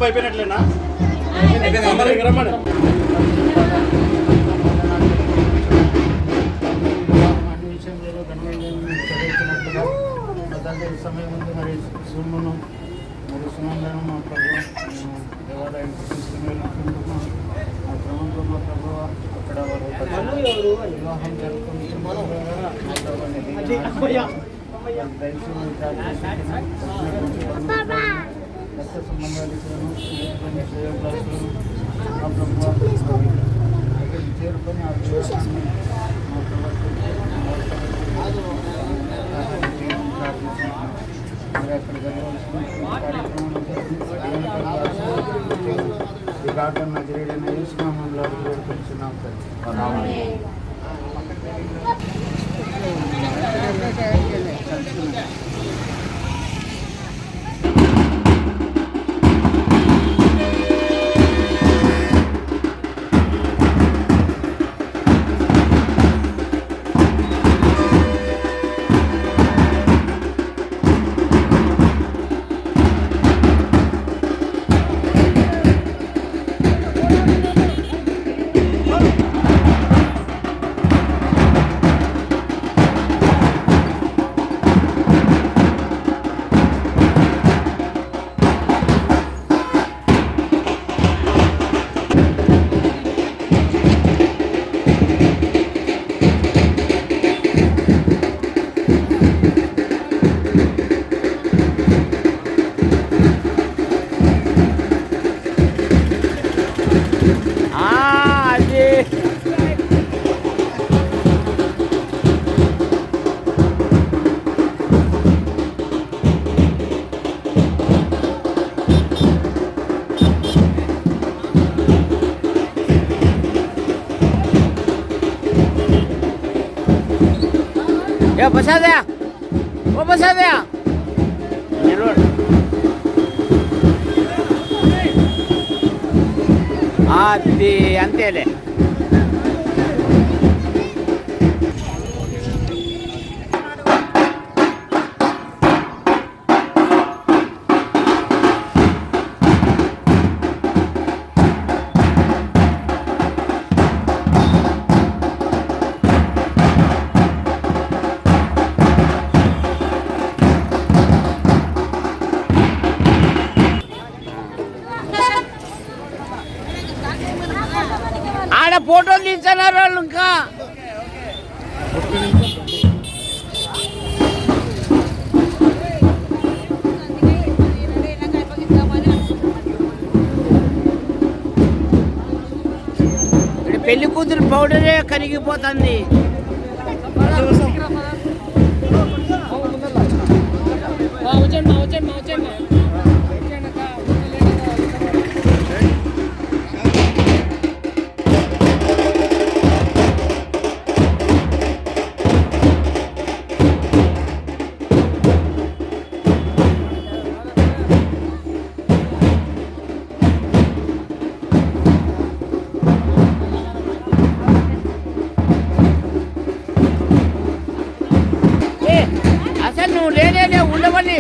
అయిపోయినట్లేనా సమయం ముందు మరి సొమ్మును మరి సునందనం మా ప్రభు దేవాలయం తీసుకుని వెళ్ళుకుంటున్నాం ఆ క్రమంలో మా ప్రభు అక్కడ వారు వివాహం జరుపుకుంటున్నారు రక్త సంబంధాలు మా ప్రభు చేరుకొని ఆ వివాహాన్ని మా కార్యక్రమం నజరేడైన యేసునామములో వేడుకొంచున్నాం తండ్రి. बसा दे वो बसा दे అది అంతేలే ఆడ ఫోటోలు తీస్తున్నారు వాళ్ళు ఇంకా పెళ్లి కూతురు పౌడరే కరిగిపోతుంది. అసలు నువ్వు లేనే ఉండవని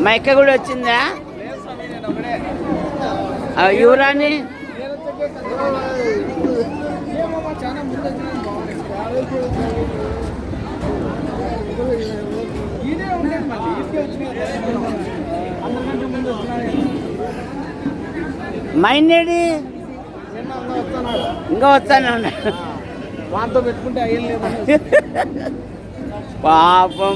మా అక్క కూడా వచ్చిందా యువరాణి మైండేడి ఇంకా వస్తాను వాటితో పెట్టుకుంటే అయ్యేం లేదు. పాపం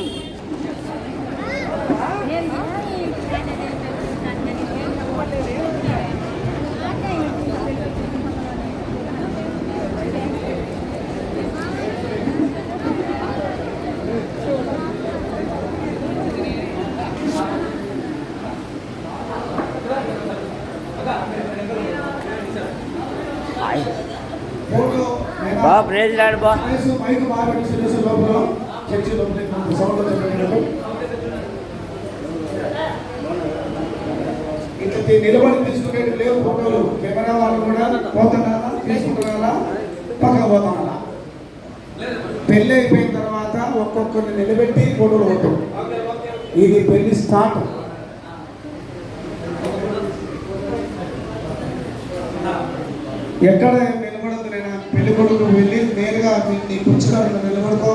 బా ప్రేజ్ లాడు బా నిలబడి తీసుకునే లేవు ఫోటోలు. కెమెరా వాళ్ళు కూడా పోతున్నారా తీసుకుంటున్నారా పక్కన పోతున్నారా. పెళ్ళి అయిపోయిన తర్వాత ఒక్కొక్కరిని నిలబెట్టి ఫోటోలు కొట్టు. ఇది పెళ్లి స్టార్ట్. ఎక్కడ నిలబడదు నేను పెళ్లి కొడుకు వెళ్ళి నేరుగా నీ కూర్చున్నా నిలబడుకో.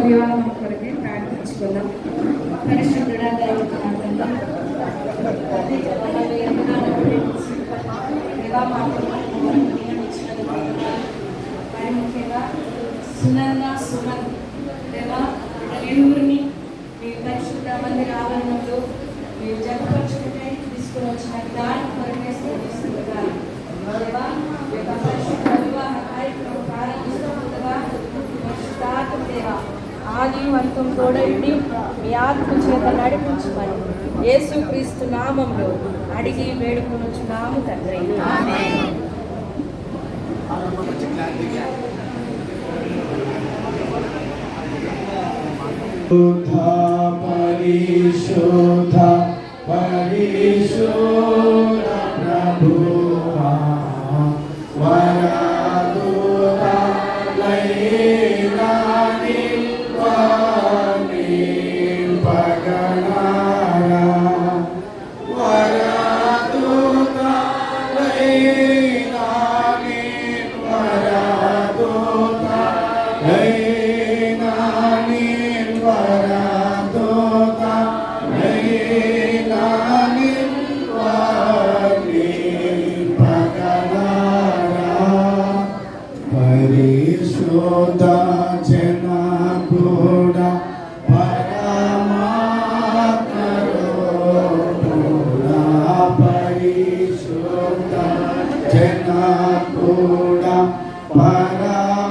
వివాహం కొరకే ప్రార్థించుకుందాం. పరిశుద్ధుడా మరి ముఖ్యంగా సుమన్ దేవా ఏడుగురిని మీ పరిశుద్ధ మందిర ఆవరణంలో మీరు జతపరచుకుంటే తీసుకుని వచ్చిన దాని కొరకే స్థితిస్తుండగా దేవా పరిశుద్ధ వివాహ కార్యక్రమం ప్రారంభిస్తుండగా పరిశుద్ధాత్మ దేవా ఆది అంతం తోడయుండి మీ ఆత్మ చేత నడిపించమని యేసుక్రీస్తు నామంలో అడిగి వేడుకొనుచున్నాము తండ్రి. ఆమేన్. పరిశుద్ధ పరిశుద్ధ ప్రభువా వరదూత లైలాని వాని పగనారా వరదూత లైలాని వరదూత లైలాని వరదూత లైలాని వాని పగనారా పరిశుద్ధ జనకుడ పరమాత్మరూపుడ పరిశుద్ధ జనకుడ పరమేవా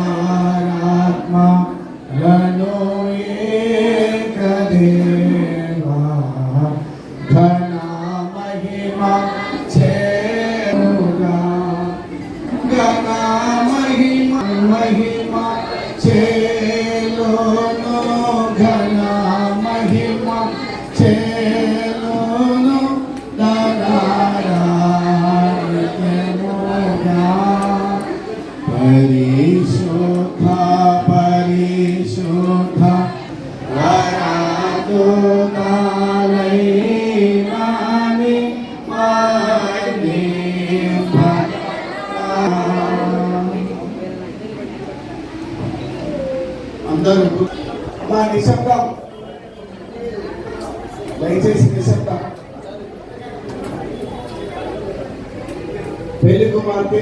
కుమారాత్మ లను ఏకదేవా ఘన మహిమ చేరుగా ఘన మహిమ మహిమ చేలోను ఘన మహిమ చేలోను దారాయముగా పరిశుద్ధ పరిశుద్ధ వరదునాలైనాని వాని అందరూ మా నిశ్శబ్దం, దయచేసి నిశ్శబ్దం. పెళ్లి కుమార్తె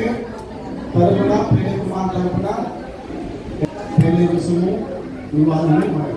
తరపున పెళ్లి కుమార్ తరపున పెళ్లి రుసుము వివాహాన్ని మరి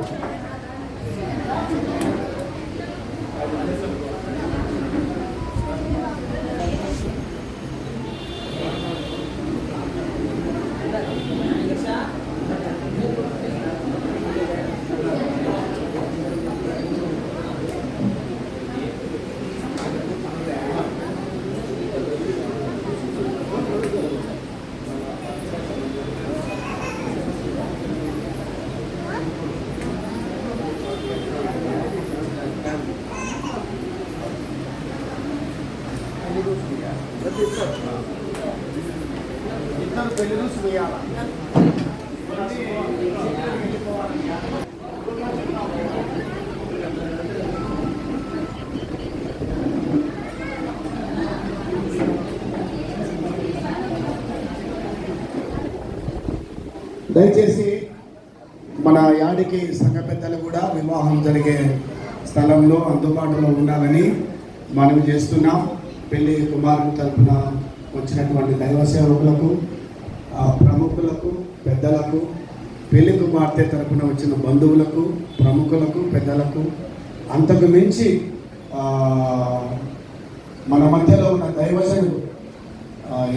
పెళ్లి నుంచి వేయాలి. దయచేసి మన యాడికి సంఘ పెద్దలు కూడా వివాహం జరిగే స్థలంలో అందుబాటులో ఉండాలని మనవి చేస్తున్నాం. పెళ్లి కుమారుని తరపున వచ్చినటువంటి దైవ సేవకులకు, ప్రముఖులకు, పెద్దలకు, పెళ్లి కుమార్తె తరపున వచ్చిన బంధువులకు, ప్రముఖులకు, పెద్దలకు, అంతకు మించి మన మధ్యలో ఉన్న దైవజనుడు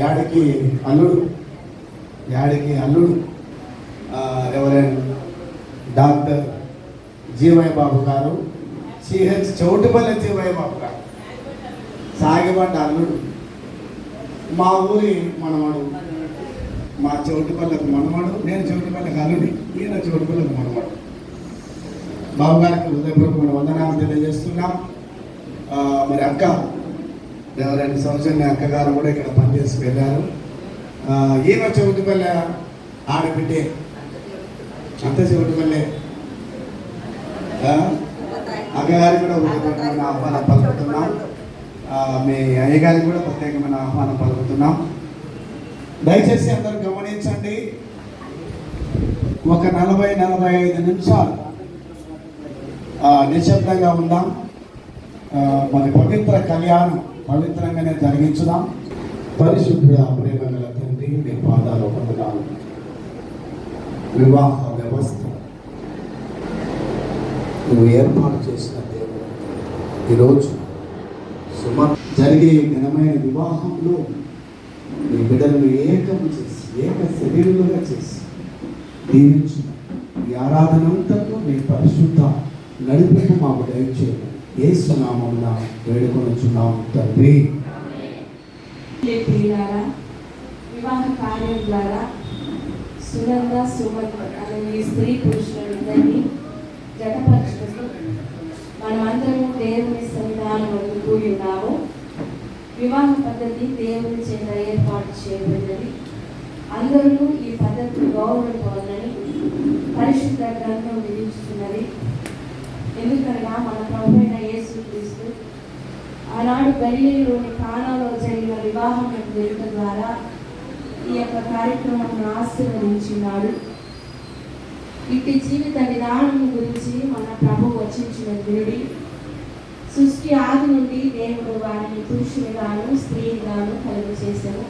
యాడికి అల్లుడు ఎవరైనా డాక్టర్ జీవయ్య బాబు గారు, సిహెచ్ చౌటుపల్లి జీవయ్య బాబు గారు, సాగిపడ్డ అల్లుడు, మా ఊరి మనవాడు, మా చౌటుపల్లికి మనవాడు, నేను చౌటుపల్లికి అల్లుడి, ఈయన చౌటుపల్లికి మనవాడు. బాబు గారికి హృదయపూర్వకమైన వందనాలు తెలియజేస్తున్నాం. మరి అక్క ఎవరైనా సౌజన్య అక్క గారు కూడా ఇక్కడ పనిచేసి వెళ్ళారు. ఈమె చౌటుపల్లి ఆడబిడ్డే, అంత చౌటుపల్లి. అక్కగారికి కూడా హృదయపూర్వకమైన ఆహ్వానం పలుకుతున్నాం. మీ అయ్యగారికి కూడా ప్రత్యేకమైన ఆహ్వానం పలుకుతున్నాం. దయచేసి అందరూ గమనించండి. ఒక 40-45 నిమిషాలు నిశ్శబ్దంగా ఉందాం. మరి పవిత్ర కళ్యాణం పవిత్రంగానే జరిగించుదాం. పరిశుద్ధ ప్రేమ గల తండ్రి, మీ పాదాలు పొందుదాం. వివాహ వ్యవస్థ నువ్వు ఏర్పాటు చేసిన దేవుడు ఈరోజు జరిగే ఘనమైన వివాహంలో నీ బిడ్డలను ఏకము చేసి, ఏక శరీరులుగా చేసి దీవించు. ఈ ఆరాధన అంతట్లో నీ పరిశుద్ధ నడిపింపు మాకు దయచేయండి. యేసు నామమున వేడుకొనుచున్నాం తండ్రి. వివాహ కార్యం ద్వారా సునంద, సుమన్ అనే ఈ స్త్రీ పురుషులందరినీ జతపరచుకుంటూ మనమందరము దేవుని సన్నిధానం వద్ద కూడి ఉన్నాము. వివాహ పద్ధతి దేవుని చేత ఏర్పాటు చేయబడినది. అందరూ ఈ పద్ధతిని గౌరవించాలని పరిశుద్ధ గ్రంథం విధించుతున్నది. ఎందుకనగా మన ప్రభువైన యేసుక్రీస్తు ఆనాడు గలిలయలోని కానాలో జరిగిన వివాహం వేడుక ద్వారా ఈ యొక్క కార్యక్రమాన్ని ఆశీర్వదించినాడు. ఇట్టి జీవిత విధానం గురించి మన ప్రభు వచించిన వినుడి. సృష్టి ఆది నుండి దేవుడు వారిని పురుషునిగాను స్త్రీగాను కలుగు చేశారు.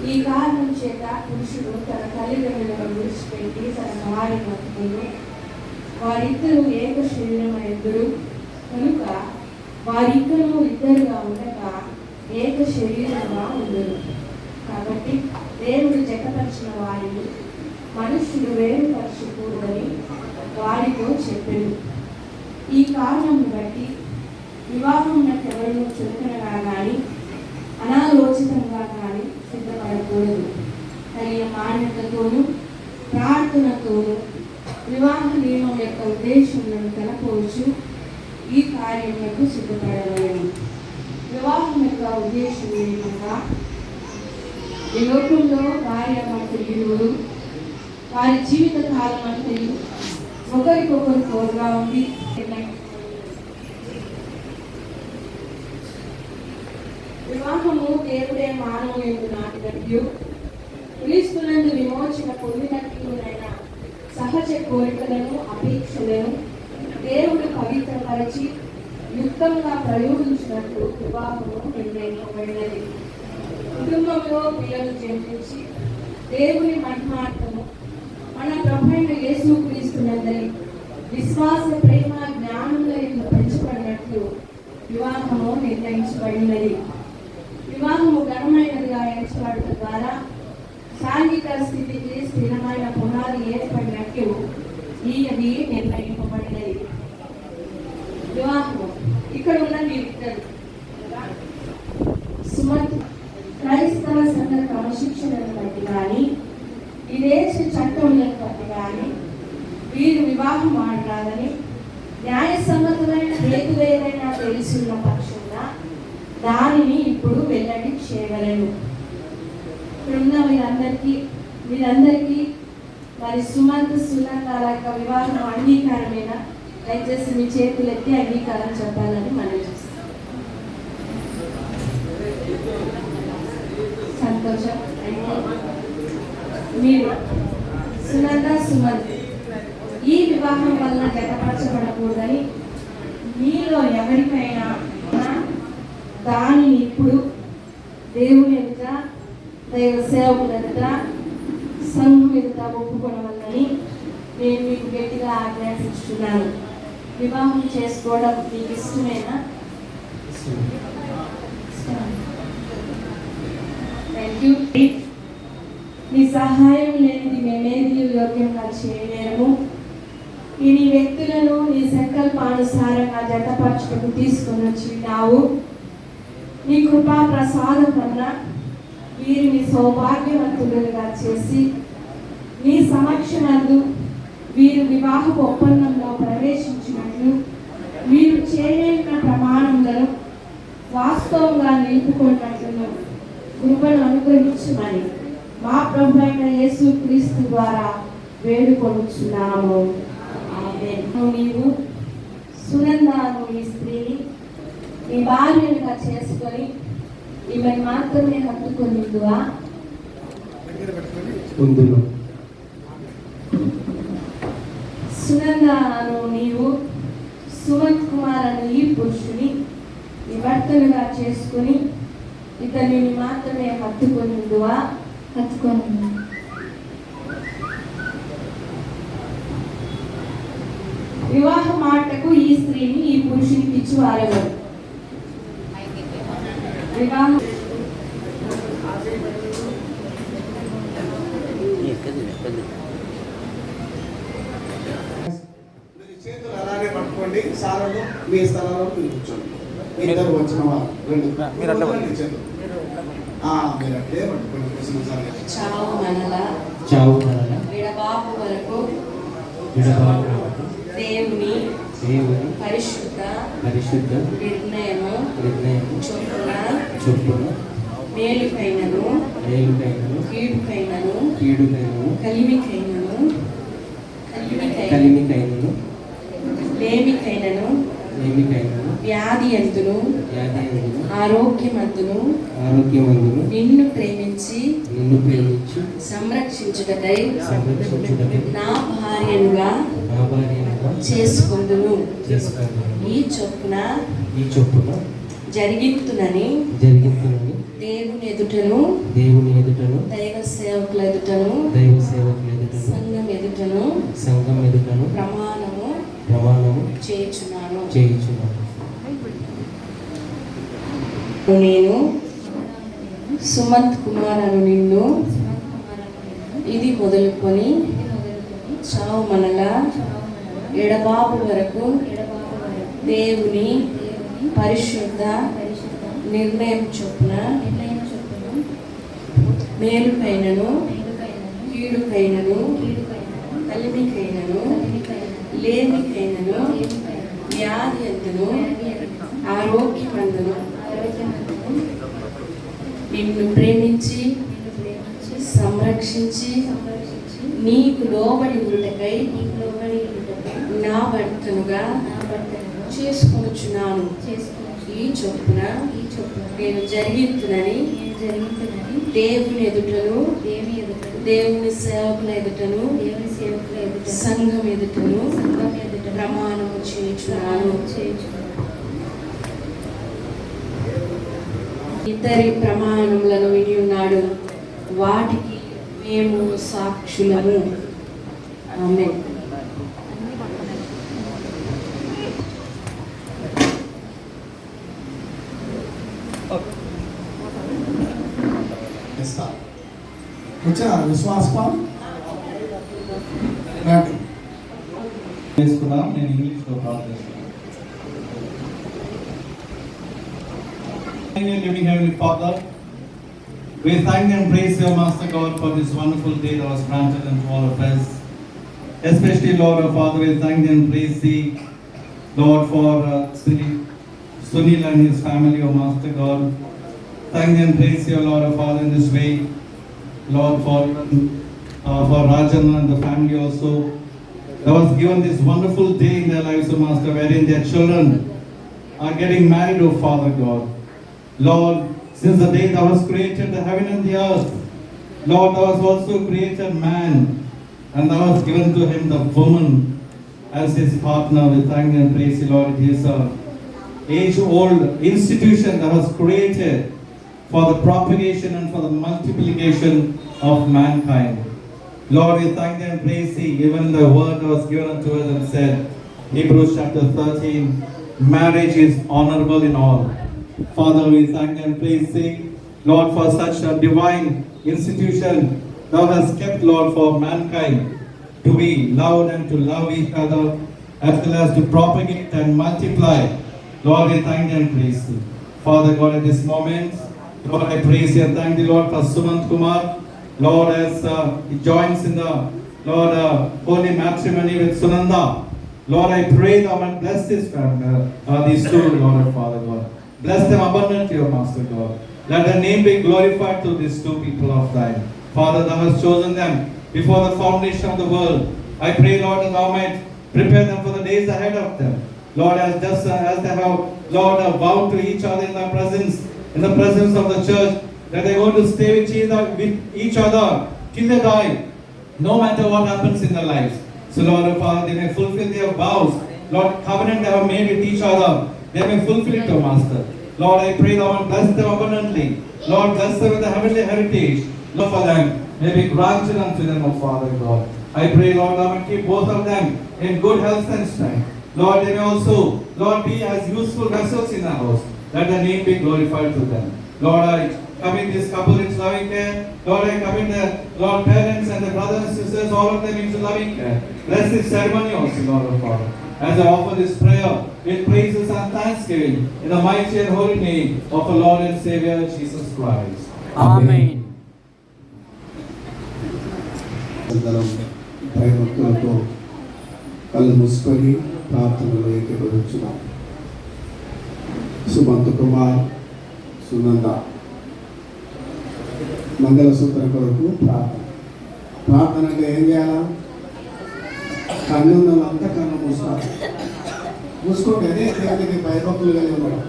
ఈ కారణం చేత పురుషుడు తన తల్లిదండ్రులను విడిచిపెట్టి తన భార్యను హత్తుకుని వారిద్దరూ ఏక శరీరమైద్దరు కనుక వారిద్దరూ ఇద్దరుగా ఉండగా ఏక శరీరంగా ఉండరు. కాబట్టి దేవుడు జతపరిచిన వారిని మనుషులు వేరుపరచకూడదని వారితో చెప్పాడు. ఈ కారణం బట్టి వివాహం ఎవరినూ చులకనగా కానీ అనాలోచితంగా కానీ సిద్ధపడకూడదు. తగిన మాన్యతతోనూ ప్రార్థనతోనూ వివాహ నియమం యొక్క ఉద్దేశములను కలపవచ్చు ఈ కార్యములకు సిద్ధపడవలను. వివాహం యొక్క ఉద్దేశం ఏమనగా ఈ లోకంలో భార్యాభర్తలు ఇరువురు వారి జీవిత కాలం అంతయు ఒకరికొకరు తోడుగా ఉంది. వివాహము దేవుడే మానవుని నాటినట్లు క్రీస్తునందు విమోచన పొందినట్లునైన సహజ కోరికలను అపేక్షలను దేవుడు పవిత్రపరిచి యుక్తంగా ప్రయోగించినట్లు వివాహము నిర్ణయించబడినది. కుటుంబంలో పిల్లలు జన్మించి దేవుని మహిమార్థము మన ప్రభువైన యేసుక్రీస్తునందరి విశ్వాస, ప్రేమ, జ్ఞానములను పెంచబడినట్లు వివాహము నిర్ణయించబడినది. వివాహము ఘనమైనదిగా ఎంచబడటం ద్వారా సాంఘిక స్థితికి స్థిరమైన పునాది ఏర్పడినట్లు ఈయనది నిర్ణయింపబడినది. వివాహము ఇక్కడ ఉన్న వీరిద్దరు సుమత్ క్రైస్తవ సంఘ క్రమశిక్షణను బట్టి కానీ ఈ దేశ చట్టములను బట్టి కానీ వీరు వివాహం ఆడరాదని న్యాయసమ్మతమైన హేతు ఏదైనా తెలిసిన పక్షంగా దానిని ఇప్పుడు వెల్లడి చేయగలను. ఇక్కడున్న మీరందరికీ మరి సుమంత్ సునందాల యొక్క వివాహం అంగీకారమైన దయచేసి మీ చేతులు ఎత్తి అంగీకారం చెప్పాలని మనం చూస్తాం. సంతోషం. మీరు సునంద సుమంత్ ఈ వివాహం వల్ల జతపరచబడకూడదని మీలో ఎవరికైనా దానిని ఇప్పుడు దేవుని ఎదుట, దైవ సేవకుల ఎదుట, సంఘం ఎదుట ఒప్పుకొనవలని నేను మీకు గట్టిగా ఆజ్ఞాపిస్తున్నాను. వివాహం చేసుకోవడం మీకు ఇష్టమేనా? Thank you. నీ సహాయం లేనిది మేమేది యోగ్యంగా చేయలేము. ఈ నీ వ్యక్తులను నీ సంకల్పానుసారంగా జతపరచుటకు తీసుకొని వచ్చినావు. నీ కృపా ప్రసాదం వల్ల వీరిని సౌభాగ్యవంతులుగా చేసి నీ సమక్షమందు వీరు వివాహ ఒప్పందంలో ప్రవేశించినట్లు వీరు చేయలేని ప్రమాణములను వాస్తవంగా నిలుపుకున్నట్లు కృపను అనుగ్రహించమని మా ప్రభు అయిన యేసు క్రీస్తు ద్వారా వేడుకొనుచున్నాము. ఆమేన్. నీవు సునందాను ఈ స్త్రీని నీ భార్యగా చేసుకొని ఈమెను మాత్రమే హత్తుకొనిదువా? సునందాను నీవు సుమంత్ కుమార్ అను ఈ పురుషుని నీ భర్తలుగా చేసుకుని ఇతనిని మాత్రమే హత్తుకొనిదువా? హత్తుకొని వివాహ మాటకు ఈ స్త్రీని ఈ పురుషునికి ఇచ్చివారెవరు? వివాహం చేతులు అలాగే పట్టుకోండి. సార్లు మీ స్థలంలో కూర్చోండి. ఇద్దరు వచ్చిన వారు మీరు అట్లే పట్టుకోండి. చావు మనల విడబాపు వరకు దేవుని పరిశుద్ధ నిర్ణయము చొప్పున మేలుకైనను కీడుకైనను కలిమికైనను లేమికైనను వ్యాధి అంతును ఆరోగ్యమంతును నిన్ను ప్రేమించి సంరక్షించుటకై నా భార్యనుగా చేసుకుందును. ఈ చొప్పున జరిగిత్తునని దేవుని ఎదుటను దైవ సేవకుల ఎదుటను సంఘం ఎదుటను ప్రమాణము చేయుచున్నాను. నేను సుమంత్ కుమార్ అను నిన్ను ఇది మొదలుకొని చావు మనల ఎడబాపు వరకు దేవుని పరిశుద్ధ నిర్ణయం చొప్పున మేలుకైనను కీడుకైనను కలిమికైనను లేమికైనను వ్యాధి అంతును ఆరోగ్యమందును నిన్ను ప్రేమించి సంరక్షించి నీకు లోబడి ఉండుటకై నా భర్తనుగా చేసుకొనుచున్నాను. ఈ చొప్పున నేను జరిగిత్తునని దేవుని ఎదుటను దేవుని సేవకుల ఎదుటను సంఘం ఎదుటను ప్రమాణము చేయుచున్నాను. ఇతరి ప్రమాణములను విని ఉన్నాడు, వాటికి మేము సాక్షులము. ఆమేన్. వచ్చారు విశ్వాసం చేసుకున్నాం. నేను ఇంగ్లీష్లో ప్రార్థిస్తున్నాను. Living Heavenly Father, we thank and praise you, Master God, for this wonderful day that was granted unto all of us. Especially, Lord our Father, we thank and praise thee, Lord, for Sunil and his family, O Master God. Thank and praise you, Lord our Father, in this way. Lord, for Rajan and the family also. That was given this wonderful day in their lives, O Master, wherein their children are getting married, O Father God. Lord, since the day Thou hast created the heaven and the earth, Lord, Thou hast also created man, and Thou hast given to him the woman as his partner. We thank and praise you, Lord. It is an age-old institution that was created for the propagation and for the multiplication of mankind. Lord, we thank and praise Thee. Even the word that was given unto us and said, Hebrews chapter 13, marriage is honorable in all. Father, we thank and praise Thee, Lord, for such a divine institution Thou hast kept, Lord, for mankind to be loved and to love each other, as well as to propagate and multiply. Lord, we thank and praise Thee. Father God, at this moment, Lord, I praise Thee and thank Thee, Lord, for Sumant Kumar. Lord, as he joins in the, Lord, holy matrimony with Sunanda. Lord, I pray Thou might bless this family, these two, Lord, Father God. Bless them abundantly, O Master God. Let Thy name be glorified to these two people of Thine. Father, Thou hast chosen them before the foundation of the world. I pray, Lord, that Thou might prepare them for the days ahead of them. Lord, as they have, Lord, vowed to each other in the presence of the church, that they are going to stay with each other till they die, no matter what happens in their lives. So, Lord, Father, they may fulfill their vows. Lord, covenant they have made with each other, they may fulfill it, O Master. Lord, I pray Thou might bless them abundantly. Lord, bless them with the heavenly heritage. Lord, for them, may be granted unto them, O Father God. I pray, Lord, Thou might keep both of them in good health and strength. Lord, they may also, Lord, be as useful vessels in the house. Let the name be glorified to them. Lord, I commit this couple into loving care. Lord, I commit the Lord parents and the brothers and sisters, all of them into loving care. Bless this ceremony also, Lord, Father. As I offer this prayer with praises and thanksgiving in the mighty and holy name of our Lord and Savior Jesus Christ. Amen. అందరం భయభక్తులతో కళ్ళు మూసుకొని ప్రార్థనలో ఏకీభవించుదాం. సుమంత్ కుమార్, సునంద మంగళసూత్రం కొరకు ప్రార్థన అంటే ఏం చేయాలా? కన్నున్నంతా కన్ను మూసుకోవాలి. మూసుకోండి. అదే దేవునికి భయభక్తులు కలిగి ఉండడం.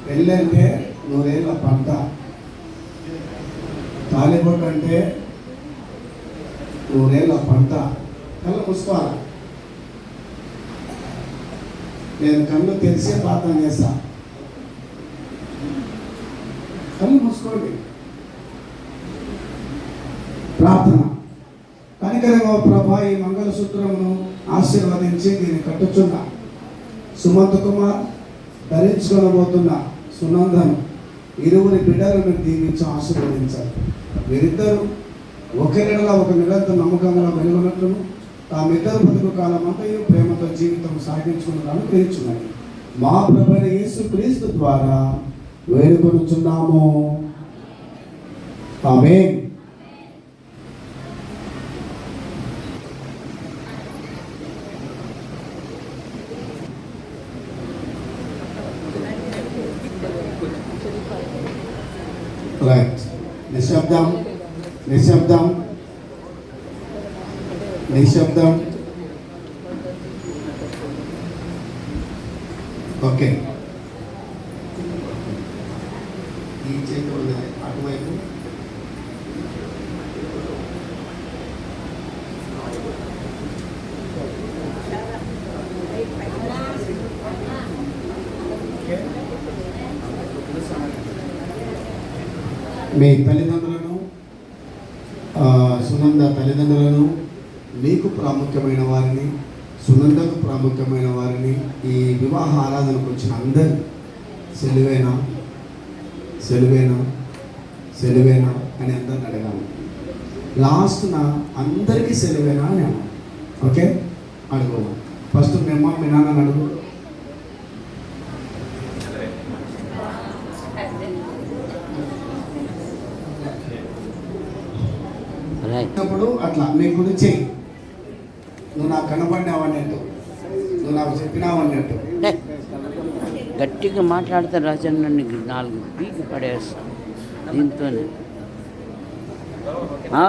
పెళ్ళంటే 100 ఏళ్ళ పంట. తాలిబొట్టు అంటే 100 ఏళ్ళ పంట. కళ్ళు మూసుకోవాలి. నేను కళ్ళు తెరిసే ప్రార్థన చేస్తా. కళ్ళు మూసుకోండి. ప్రార్థన. కనికరంగా ప్రభా, ఈ మంగళసూత్రమును ఆశీర్వదించి దీన్ని కట్టుచున్న సుమంత్ కుమార్, ధరించుకొనబోతున్న సునందను, ఇరువురి బిడ్డలను దీవించి ఆశీర్వదించాలి. వీరిద్దరూ ఒకరిలా ఒక నిరంతర నమ్మకంగా వెలుగునట్లును తామిద్దరు బతుకు కాలం అంతయు ప్రేమతో జీవితం సాగించుకున్నాను గ్రహించున్నాను. మా ప్రభువైన యేసు క్రీస్తు ద్వారా వేడుకొనుచున్నాము. ఆమేన్. రైట్. నిశ్శబ్దం, నిశ్శబ్దం, నిశ్శబ్దం. ఓకే. ఈ చేతి అటువైపు. మీ తల్లిదండ్రులను, సునంద తల్లిదండ్రులను, మీకు ప్రాముఖ్యమైన వారిని, సునందకు ప్రాముఖ్యమైన వారిని, ఈ వివాహ ఆరాధనకు వచ్చిన అందరు సెలివేనా సెలివేనా సెలివేనా అని అందరిని అడగాలి. లాస్ట్న అందరికీ సెలివేనా అని అన్నాను. ఓకే, అడుగు. ఫస్ట్ మీ అమ్మ మీ నాన్నని అడుగు. అప్పుడు అట్లా నీ గురించి నువ్వు నాకు కనపడినావు అన్నట్టు, నువ్వు నాకు చెప్పినావు అన్నట్టు. గట్టిగా మాట్లాడితే రాజన్న 4 పీకి పడేస్తాను దీంతోనే.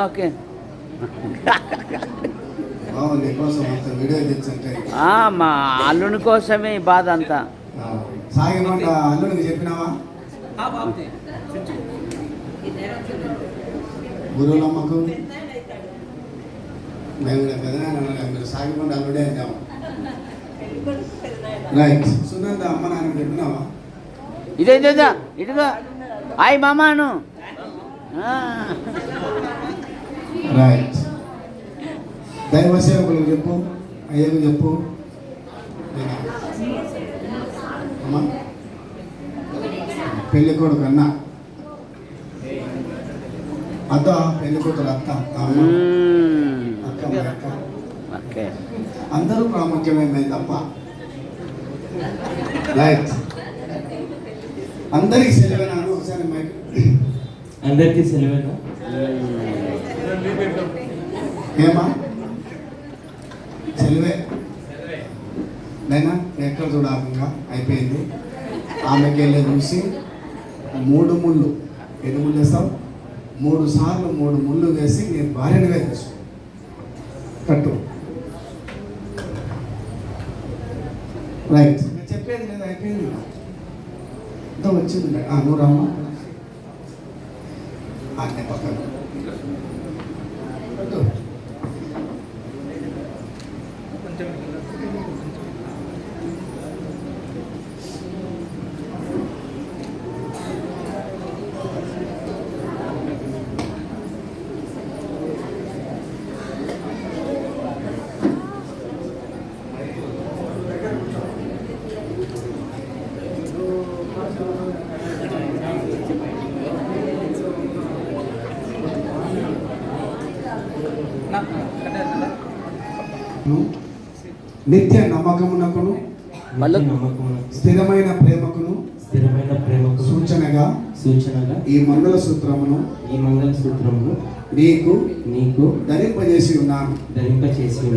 ఓకే. నీకోసం అంత వీడియో తెచ్చంటే మా అల్లుని కోసమే ఈ బాధ అంతా. సాగిమంట అల్లుడికి చెప్పినావా? గురువులమ్మకు మేము పెద్దనాయన సాగిమంట అల్లుడే అంటాము. రైట్. సునంద అమ్మ నాన్న చెప్పినావా? ఇదిగో హాయ్ మామాను. రైట్. దైవ సేవకులకు చెప్పు, అయ్యకు చెప్పు. అమ్మా పెళ్లి కొడుకు అన్న, అత్త పెళ్లి కూతురు అత్త, అక్క అందరూ ప్రాముఖ్యమే తప్ప. రైట్. అందరికి సెలవేనా? ఒకసారి మైక్. అందరికీ సెలవేనా? ఏమా సెలవే నైనా ఎక్కడ చూడాలంగా అయిపోయింది. ఆమెకి వెళ్ళి చూసి 3 ముళ్ళు, ఎన్ని ముళ్ళు వేస్తావు? 3 సార్లు 3 ముళ్ళు వేసి నేను భార్యనుగా తీసుకో కట్టు. రైట్. నేను చెప్పేది లేదు, అయిపోయింది. ఇంత వచ్చింది. నువ్వు రామ్మా అన్నీ పక్కన నిత్య నమ్మకమునకును స్థిరమైన ప్రేమకును సూచనగా ఈ మంగళసూత్రమును నీకు ధరింపజేసి ఉన్నాను.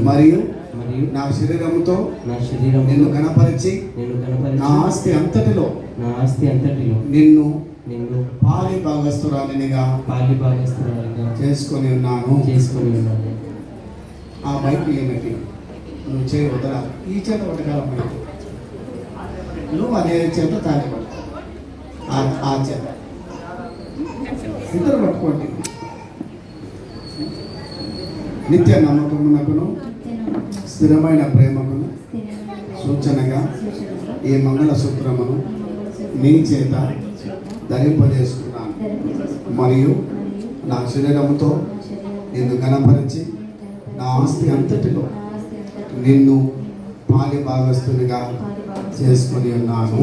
మరియు నా శరీరముతో నిన్ను గణపరిచి నా ఆస్తి అంతటిలో నిన్ను పాలి భాగస్తురాలినిగా చేసుకొని ఉన్నాను. ఆ మైకు ఏమిటి? నువ్వు చేయి వదలా. ఈ చేత పట్టకాలం మైకు, నువ్వు అదే చేత తాగి పట్టు. ఆ చేత ఇద్దరు పట్టుకోండి. నిత్య నమ్మకమునకును స్థిరమైన ప్రేమకును సూచనగా ఈ మంగళసూత్రమును నీ చేత ధరింపజేసుకున్నాను. మరియు నా శరీరముతో నిన్ను గణపరిచి నా ఆస్తి అంతటిలో నిన్ను పాలి భాగస్తునిగా చేసుకొని ఉన్నాను.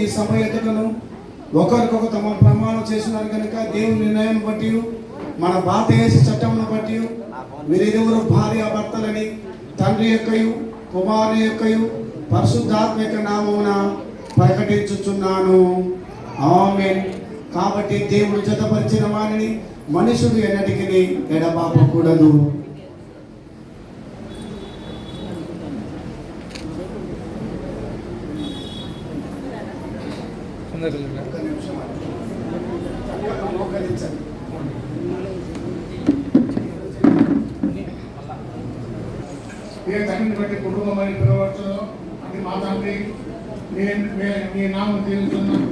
ఈ సభ ఎదుటను ఒకరికొక తమ ప్రమాణం చేసినారు కనుక దేవుని నిర్ణయం బట్టి మన భారతదేశ చట్టమును బట్టి వీరిరువురు భార్య భర్తలని తండ్రి యొక్కయు కుమారుని యొక్కయు పరిశుద్ధాత్మ యొక్క నామమున ప్రకటించుచున్నాను. ఆమేన్. కాబట్టి దేవుడు జతపరిచిన వారిని మనుషుడు ఎన్నటికి ఎడబాపకూడదు. ఏ తండ్రిని బట్టి కుటుంబం అని పిలవచ్చు. అది మా తండ్రి, నీ నామం దీవిస్తున్నాను.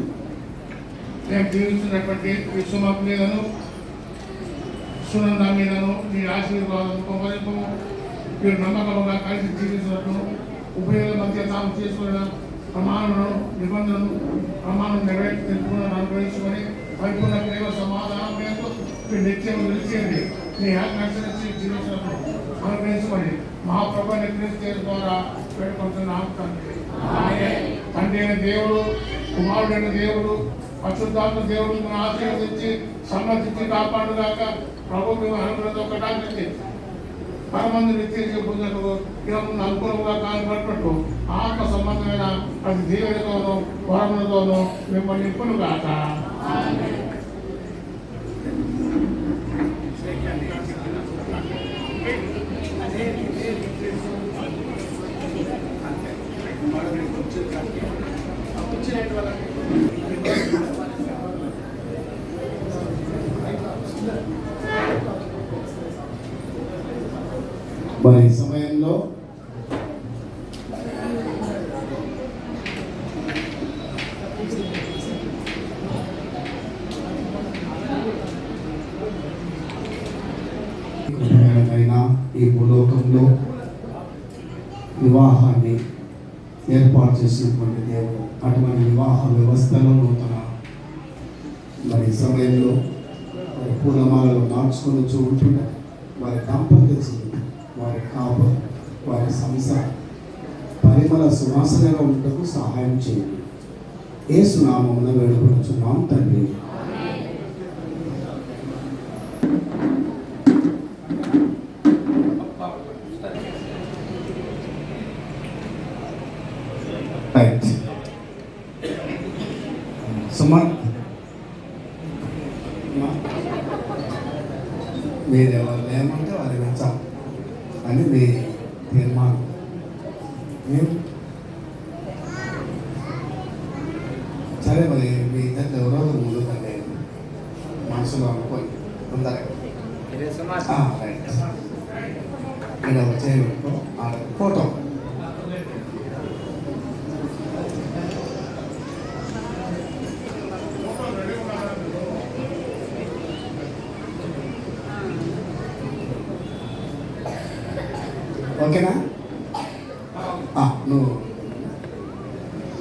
నేను జీవిస్తున్నటువంటి విశ్వమాపు మీదను సునంద మీదను నీ ఆశీర్వాదం కొమరింపు. మీరు నమ్మకంగా కలిసి జీవిస్తున్నట్టు ఉభయుల మధ్య తాము చేసుకున్న ప్రమాణం నెరవేర్చి తెలుపుకున్న అనుగ్రహించుకొని పరిపూర్ణ ప్రేమ సమాధానం పేరుతో మీరు నిత్యం నిలిచేయండి. నీ ఆజ్ఞానుసరించి జీవించినట్టు అనుగ్రహించుకొని మా ప్రభు క్రీస్తు ద్వారా వేడుకుంటున్నాం తండ్రి. తండ్రి అయిన దేవుడు, కుమారుడైన దేవుడు, పరిశుద్ధాత్మ దేవుడు మన ఆశీర్వదించి సమ్మతించి కాపాడుగాక. ప్రభు మేము అనుగ్రహంతో ఒకటానికి పరమందు నిత్య పొందటకు ఇవన్నీ అనుకూలంగా కానబడినట్టు ఆత్మ సంబంధమైన ప్రతి దీవెనతోనూ వరములతోనూ మిమ్మల్ని నింపును గాక. మరి ఈ సమయంలో ఈ భూలోకంలో వివాహాన్ని ఏర్పాటు చేసినటువంటి దేవుడు అటువంటి వివాహ వ్యవస్థలో నూతన మరి సమయంలో వారి పూలమాలలో మార్చుకొని ఉంటుండగా వారి దాంపత్య జీవితం, వారి కాపు, వారి సంసారం పరిమళ సువాసనగా ఉండటకు సహాయం చేయండి. యేసు నామమున వేడుకొనుచున్నాం తండ్రి. రైట్ సుమన్, మీరు ఎవరు ఏమంటే వారి వెంచాం అని మీ తీర్మానం. మీరు సరే, మరి మీ ఇద్దరు ఎవరో ముందుకండి మనసులో అనుకోండి తొందరగా. రైట్, ఇక్కడ వచ్చే ఫోటో ఓకేనా? నువ్వు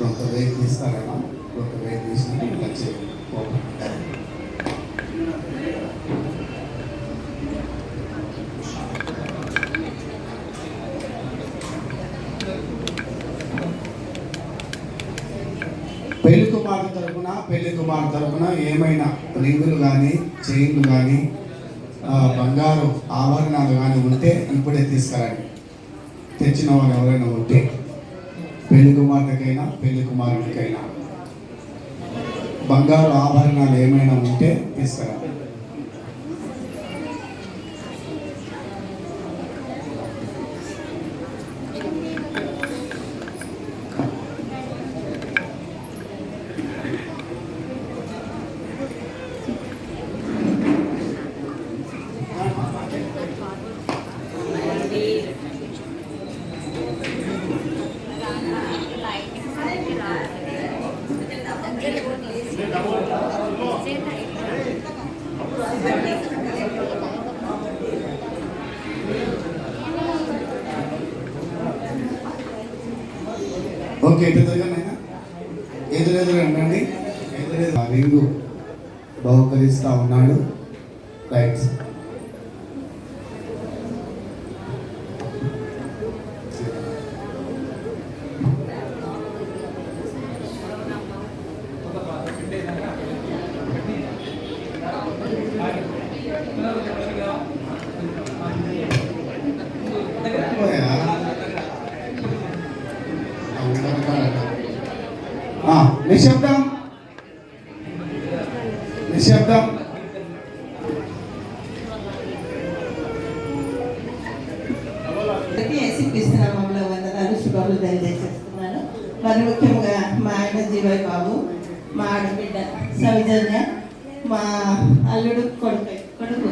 ఒక వేలు తీస్తారేమో, ఒక వేలు తీసుకుంటే ఇంకా చేయండి. పెళ్లి కుమారు తరపున ఏమైనా రింగులు కానీ చైన్లు కానీ బంగారు ఆభరణాలు కానీ ఉంటే ఇప్పుడే తీసుకురండి. తెచ్చిన వాళ్ళు ఎవరైనా ఉంటే పెళ్లి కుమార్తెకైనా పెళ్లి కుమారుడికైనా బంగారు ఆభరణాలు ఏమైనా ఉంటే తీసుకురండి. ఓకే, ఎదురుగానైనా ఎదురెదురు అండి. ఎదురెదురు రింగు బహుకరిస్తూ ఉన్నాడు. రైట్, నిశ్శబ్దం నిశ్శబ్దం. యేసుక్రీస్తునామములో వందనాలు శుభములు తెలియజేస్తున్నాను. మరి ముఖ్యంగా మా ఆయన జీవయ్య బాబు, మా ఆడబిడ్డ సౌజన్య, మా అల్లుడు కొడుకు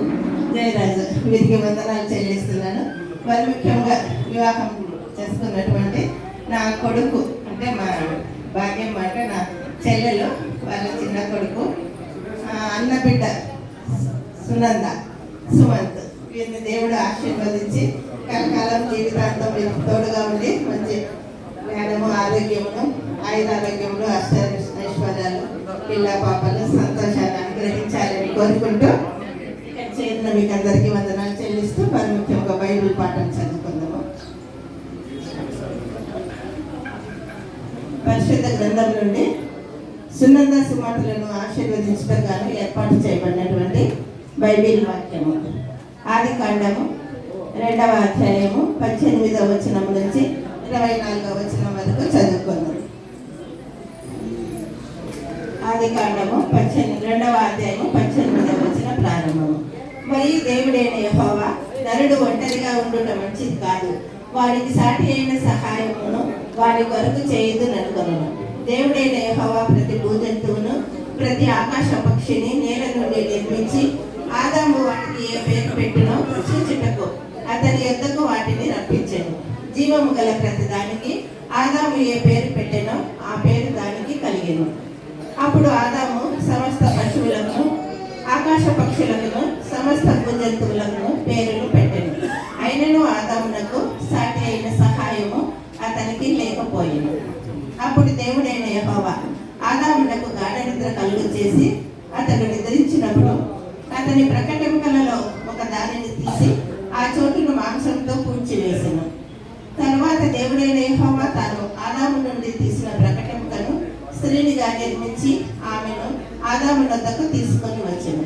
జయరాజు, వీరికి వందనాలు చెల్లిస్తున్నాను. మరి ముఖ్యంగా వివాహం చేసుకున్నటువంటి నా కొడుకు అంటే మా భాగ్యం అంటే నా చెల్లెలు వాళ్ళ చిన్న కొడుకు అన్న బిడ్డ సుమంత్, వీరిని దేవుడు ఆశీర్వదించి కలకాలం జీవితాంతం వీరికి తోడుగా ఉండి మంచి జ్ఞానము, ఆరోగ్యమును, ఆయురారోగ్యములు, ఐశ్వర్యాలు, పిల్ల పాపలు సంతోషాన్ని అనుగ్రహించాలని కోరుకుంటూ చేరిన మీకు అందరికీ వందనాలు చెల్లిస్తూ మరి ముఖ్యంగా బైబిల్ పాఠం చదువుకుందాము. పరిశుద్ధ గ్రంథం నుండి సునంద సుమార్తెలను ఆశీర్వదించడం ఏర్పాటు చేయబడినటువంటి బైబిల్ వాక్యము ఆదికాండము 2వ అధ్యాయము 18వ వచనం నుంచి 24వ వచనం వరకు చదువుకుందాం. ఆదికాండము 2వ అధ్యాయము 18వ వచనం ప్రారంభము. మరియు దేవుడైన యెహోవా నరుడు ఒంటరిగా ఉండుట మంచిది కాదు, వారికి సాటి అయిన సహాయమును వారి కొరకు చేయదు ననుకొనెను. దేవుడైన యెహోవా ప్రతి భూజంతువును ప్రతి ఆకాశ పక్షిని నేల నుండి నిర్మించి ఆదాము వాటికి ఏ పేరు పెట్టునో సూచుటకు అతని యొద్దకు వాటిని జీవము గల ప్రతి దానికి ఆదాము ఏ పేరు పెట్టెనో ఆ పేరు దానికి కలిగెను. అప్పుడు ఆదాము సమస్త పశువులను, ఆకాశ పక్షులకు, సమస్త భూజంతువులకు పేర్లు పెట్టెను. అయినను ఆదామునకు సాటి అయిన సహాయము అతనికి లేకపోయింది. అప్పుడు దేవుడైన యెహోవా ఆదామునకు గాఢ నిద్ర కలుగు చేసి అతడు నిద్రించినప్పుడు అతని ప్రకటెముకలలో ఒక దానిని తీసి ఆ చోటును మాంసంతో పూడ్చివేసెను. తరువాత దేవుడైన యెహోవా తాను ఆదాము నుండి తీసిన ప్రకటెముకను స్త్రీనిగా నిర్మించి ఆమెను ఆదాము వద్దకు తీసుకొని వచ్చెను.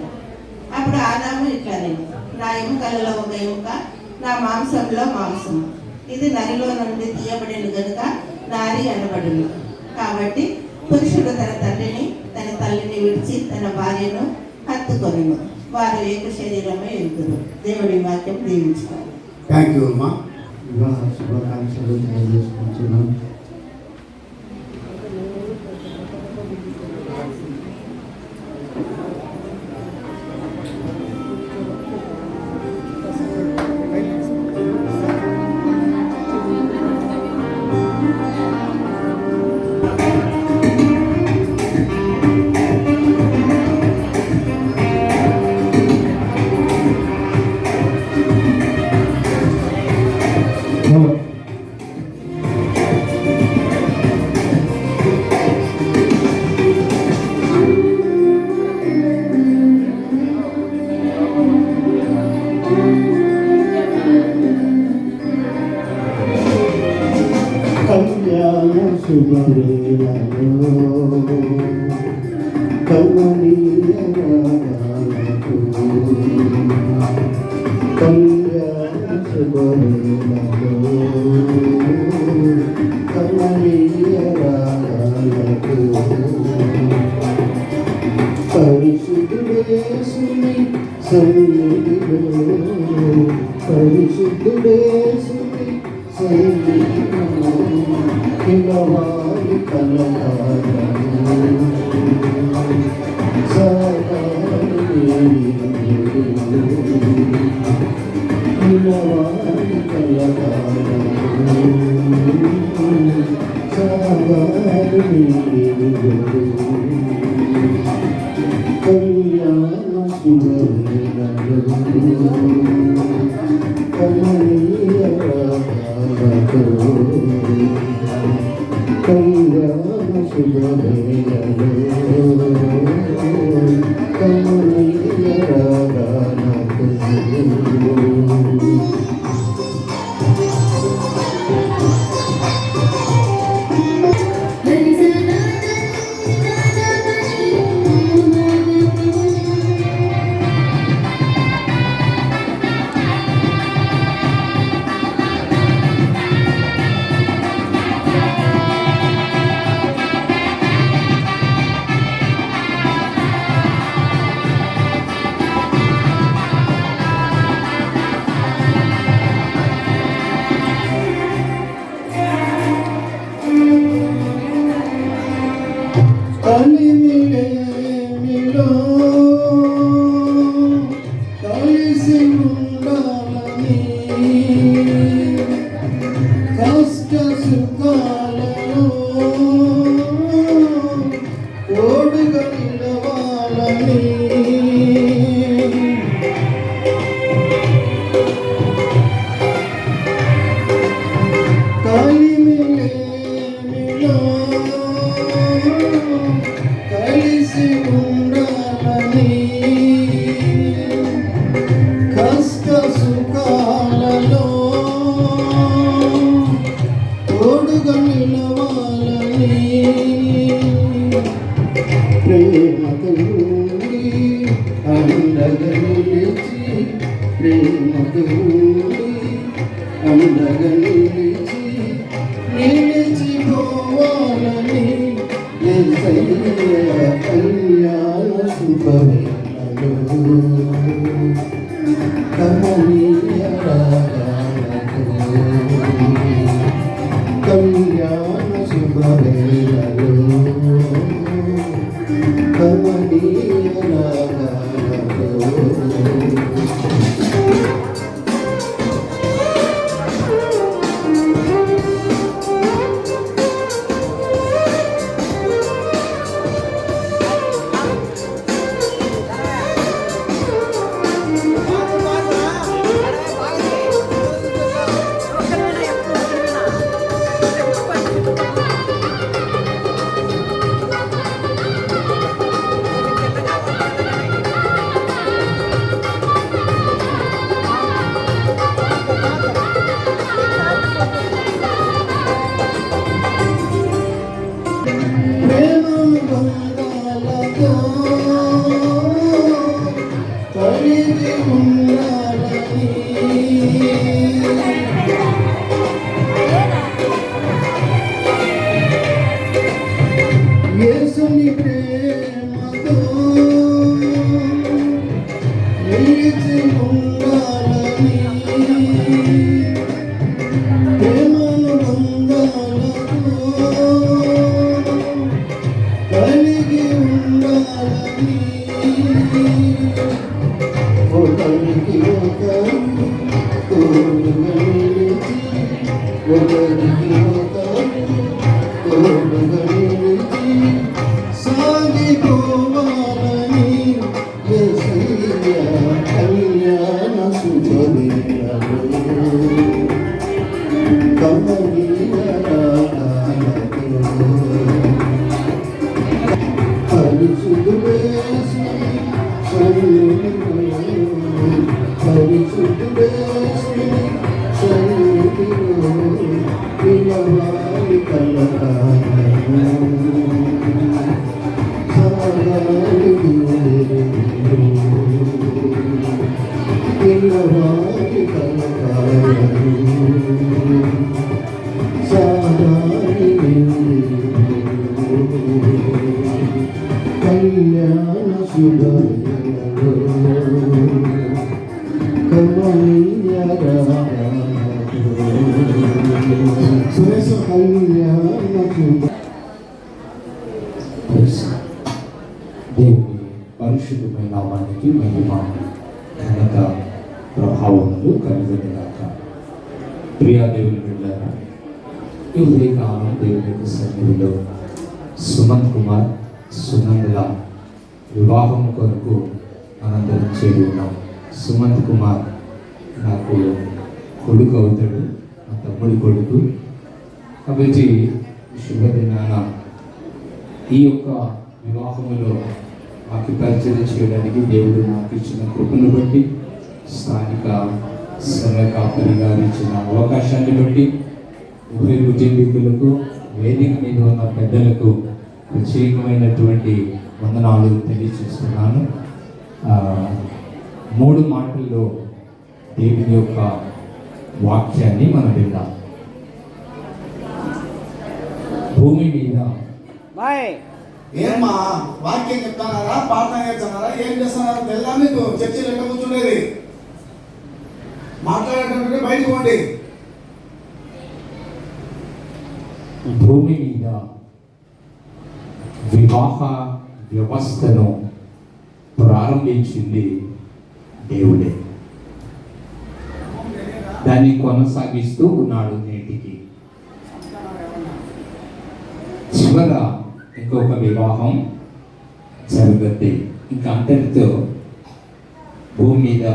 అప్పుడు ఆదాము ఇట్లనెను, నా ఎముకలలో ఒక ఎముక, నా మాంసంలో మాంసము. ఇది నరిలో నుండి తీయబడిన గనుక నారి అనబడును. కాబట్టి పురుషుడు తన తండ్రిని తన తల్లిని విడిచి తన భార్యను హత్తుకొనును, వారు ఏక శరీరమే ఎదుగురు. దేవుడి వాక్యం దీవించుకోవాలి. థ్యాంక్ యూ అమ్మా. వివాహ శుభాకాంక్షలు తెలియజేసుకుంటున్నాం. కళ్యాణ శుభవేళలో కమనీయ రాగాలకు, కళ్యాణ శుభవేళలో కమనీయ రాగాలకు, పరిశుద్ధుడేసుని సన్నిధిలో, పరిశుద్ధుడేసుని సన్నిధిలో పిలవాలి కలకాలము పిలవాలి కలకాలము కళ్యాణ శుభవేళలో కమనీయ రాగాలకు, కళ్యాణ శుభవేళలో కమనీయ రాగాలకు. కలిమిలేమిలో కలిసి ఉండాలని, కష్ట సుఖాలలో తోడుగా నిలవాలని, కలిమిలేమిలో కలిసి ఉండాలని, కష్ట సుఖాలలో తోడుగా నిలవాలని, ప్రేమతో అండగా నిలిచి, ప్రేమతో అండగా నిలిచి నిలిచిపోవాలని కళ్యాణ శుభవేళలో కమనీయ రాగాలకు, కళ్యాణ శుభవేళలో కమనీయ రాగాలకు. సాగిపోవాలని యేసయ్య కళ్యాణ శుభవేళలో కమనీయ రాగాలతో పరిశుద్ధ వేసి పరిశుద్ధ వేసి పిల్లవారి పిల్లవారి కళ్యాణ శుభ దేవుని పరిశుద్ధమైన నామానికి మహిమ ఘనత ప్రభావములు కలుగునుగాక. ప్రియా దేవుని బిడ్డలారా, ఈ ఉదయకాలం దేవుని యొక్క సన్నిధిలో సుమంత్ కుమార్ సునందల వివాహం కొరకు మనందరం చేరి ఉన్నాం. సుమంత్ కుమార్ నాకు కొడుకు అవుతాడు, మా తమ్ముడి కొడుకు. కాబట్టి శుభదినాన ఈ యొక్క వివాహములో నాకు పరిచయం చేయడానికి దేవుడు నాకు ఇచ్చిన కృపను బట్టి, స్థానిక సంఘ కాపరి గారు ఇచ్చిన అవకాశాన్ని బట్టి ఉభయ కుటుంబీకులకు, వేదిక మీద ఉన్న పెద్దలకు ప్రత్యేకమైనటువంటి వందనాలు తెలియజేస్తున్నాను. 3 మాటల్లో దేవుని యొక్క వాక్యాన్ని మనం విందాం. భూమి మీద ఏమ్మా వాక్యం చెప్తానారా, ప్రార్థన చేస్తున్నారా, ఏం చేస్తున్నారా తెల్లా మీకు చర్చలు ఎట్లా కూర్చుండేది? మాట్లాడేటంటే బయటకు పోండి. భూమి మీద వివాహ వ్యవస్థను ప్రారంభించింది దేవుడే, దాన్ని కొనసాగిస్తూ ఉన్నాడు నేటికి. చివర ఇంకొక వివాహం జరుగుద్ది. ఇంకా అంతటితో భూమి మీద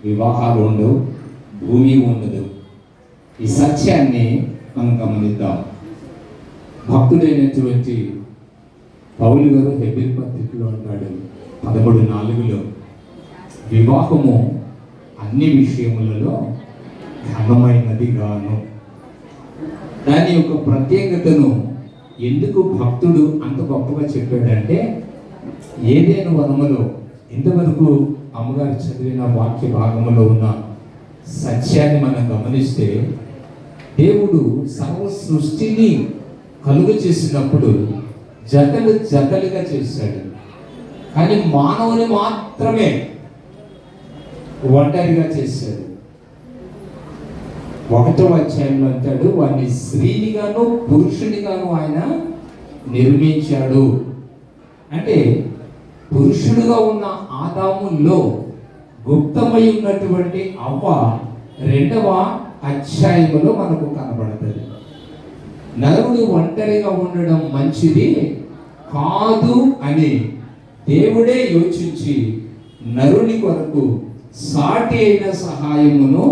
వివాహాలు ఉండవు, భూమి ఉండదు. ఈ సత్యాన్ని మనం గమనిద్దాం. భక్తుడైనటువంటి పౌలు గారు హెబ్రీ పత్రికలో అంటాడు 13:4 వివాహము అన్ని విషయములలో ఘనమైనది గాను. దాని యొక్క ప్రత్యేకతను ఎందుకు భక్తుడు అంత గొప్పగా చెప్పాడంటే, ఏదైనా వనములో ఇంతవరకు అమ్మగారు చదివిన వాక్య భాగంలో ఉన్న సత్యాన్ని మనం గమనిస్తే, దేవుడు సర్వ సృష్టిని కలుగు చేసినప్పుడు జతలు జతలుగా చేశాడు, కానీ మానవుని మాత్రమే ఒంటరిగా చేశాడు. 1వ అధ్యాయంలో అంటాడు, వారిని స్త్రీనిగాను పురుషునిగాను ఆయన నిర్మించాడు. అంటే పురుషుడుగా ఉన్న ఆదాములో గుప్తమై ఉన్నటువంటి అవ్వ 2వ అధ్యాయంలో మనకు కనబడుతుంది. నరుడు ఒంటరిగా ఉండడం మంచిది కాదు అని దేవుడే యోచించి నరుని కొరకు సాటి అయిన సహాయమును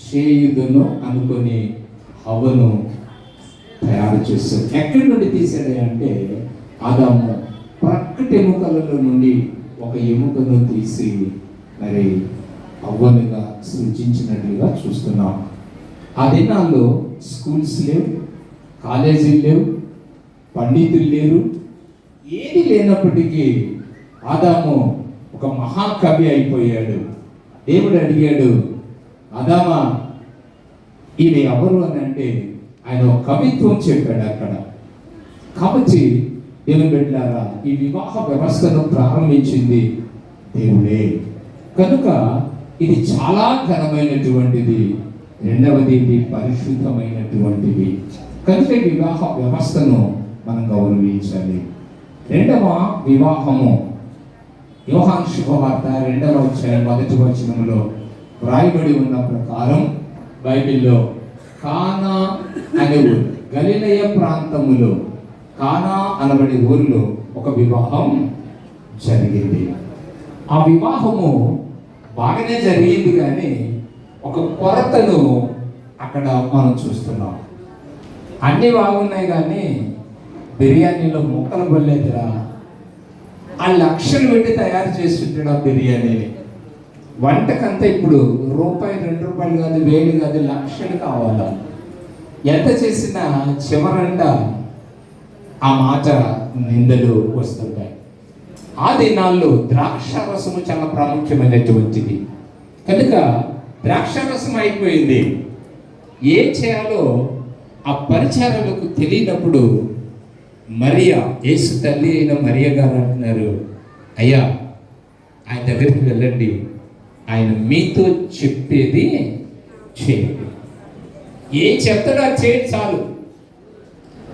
చేయుదును అనుకొని హవ్వను తయారు చేశాడు. ఎక్కడి నుండి తీసాడు అంటే, ఆదాము ప్రక్కటి ఎముకలలో నుండి ఒక ఎముకను తీసి మరి హవ్వనుగా సృజించినట్లుగా చూస్తున్నాం. ఆ దినాల్లో స్కూల్స్ లేవు, కాలేజీలు లేవు, పండితులు లేరు, ఏది లేనప్పటికీ ఆదాము ఒక మహాకవి అయిపోయాడు. దేవుడు అడిగాడు, ఆదామా ఈమె ఎవరు అని అంటే ఆయన ఒక కవిత్వం చెప్పాడు అక్కడ. కాబట్టి దేవుని బిడ్డలారా, ఈ వివాహ వ్యవస్థను ప్రారంభించింది దేవుడే కనుక ఇది చాలా ఘనమైనటువంటిది. రెండవది ఇది పరిశుద్ధమైనటువంటిది కనుక వివాహ వ్యవస్థను మనం గౌరవించాలి. 2వ వివాహము యోహాను శుభవార్త 2వ అధ్యాయం 1వ వచనంలో వ్రాయబడి ఉన్న ప్రకారం బైబిల్లో కానా అనే ఊరు, గలిలయ ప్రాంతములో కానా అనబడే ఊరిలో ఒక వివాహం జరిగింది. ఆ వివాహము బాగానే జరిగింది, కానీ ఒక కొరతను అక్కడ మనం చూస్తున్నాం. అన్నీ బాగున్నాయి కానీ బిర్యానీలో ముక్కలు పడలేదురా. ఆ లక్షలు పెట్టి తయారు చేస్తుంటాడు ఆ బిర్యానీని. వంటకంతా ఇప్పుడు రూపాయి 2 రూపాయలు కాదు, 1000 కాదు, లక్షలు కావాలా. ఎంత చేసినా చివరంట ఆ మాట నిందలు వస్తుంటాయి. ఆ దినాల్లో ద్రాక్షారసము చాలా ప్రాముఖ్యమైనటువంటిది కనుక ద్రాక్షారసం అయిపోయింది. ఏం చేయాలో ఆ పరిచారులకు తెలియనప్పుడు మరియా, యేసు తల్లి అయిన మరియ గారు అంటున్నారు, అయ్యా ఆయన దగ్గరికి వెళ్ళండి, ఆయన మీతో చెప్పేది చేయండి. ఏం చెప్తాడో అది చేయండి చాలు.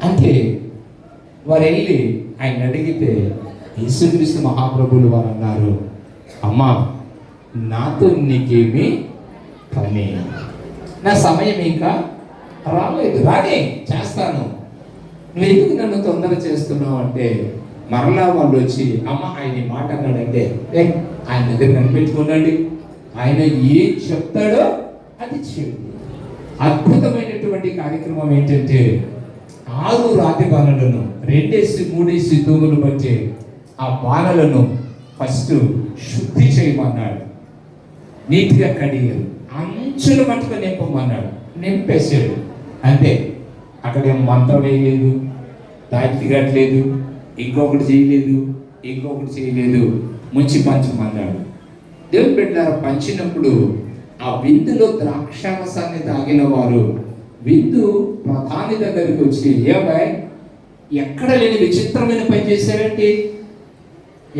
అంటే వారు వెళ్ళి ఆయన అడిగితే యేసుక్రీస్తు మహాప్రభులు వారు అన్నారు, అమ్మా నాతో నీకేమి పని, నా సమయం ఇంకా రాలేదు, రాని చేస్తాను, నువ్వు ఎందుకు నన్ను తొందర చేస్తున్నావు అంటే మరలా వాళ్ళు వచ్చి అమ్మ ఆయన ఈ మాట అన్నాడంటే ఆయన దగ్గర కనిపెట్టుకున్నాండి, ఆయన ఏం చెప్తాడో అది చేయండి. అద్భుతమైనటువంటి కార్యక్రమం ఏంటంటే 6 రాతి బాణలను 2-3 తూములు బట్టి ఆ బాణలను ఫస్ట్ శుద్ధి చేయమన్నాడు. నీట్గా కడిగారు, అంచులు మట్టుకు నింపమన్నాడు, నింపేశాడు. అంతే, అక్కడేం మంత్రం వేయలేదు, దాచి కట్టలేదు, ఇంకొకటి చేయలేదు, ముంచి పంచమన్నాడు. దేవుని బిడ్డలారా, పంచినప్పుడు ఆ విందులో ద్రాక్షారసాన్ని తాగిన వారు విందు ప్రధాని దగ్గరికి వచ్చి, ఏబాయ్ ఎక్కడ లేని విచిత్రమైన పని చేశారంటే,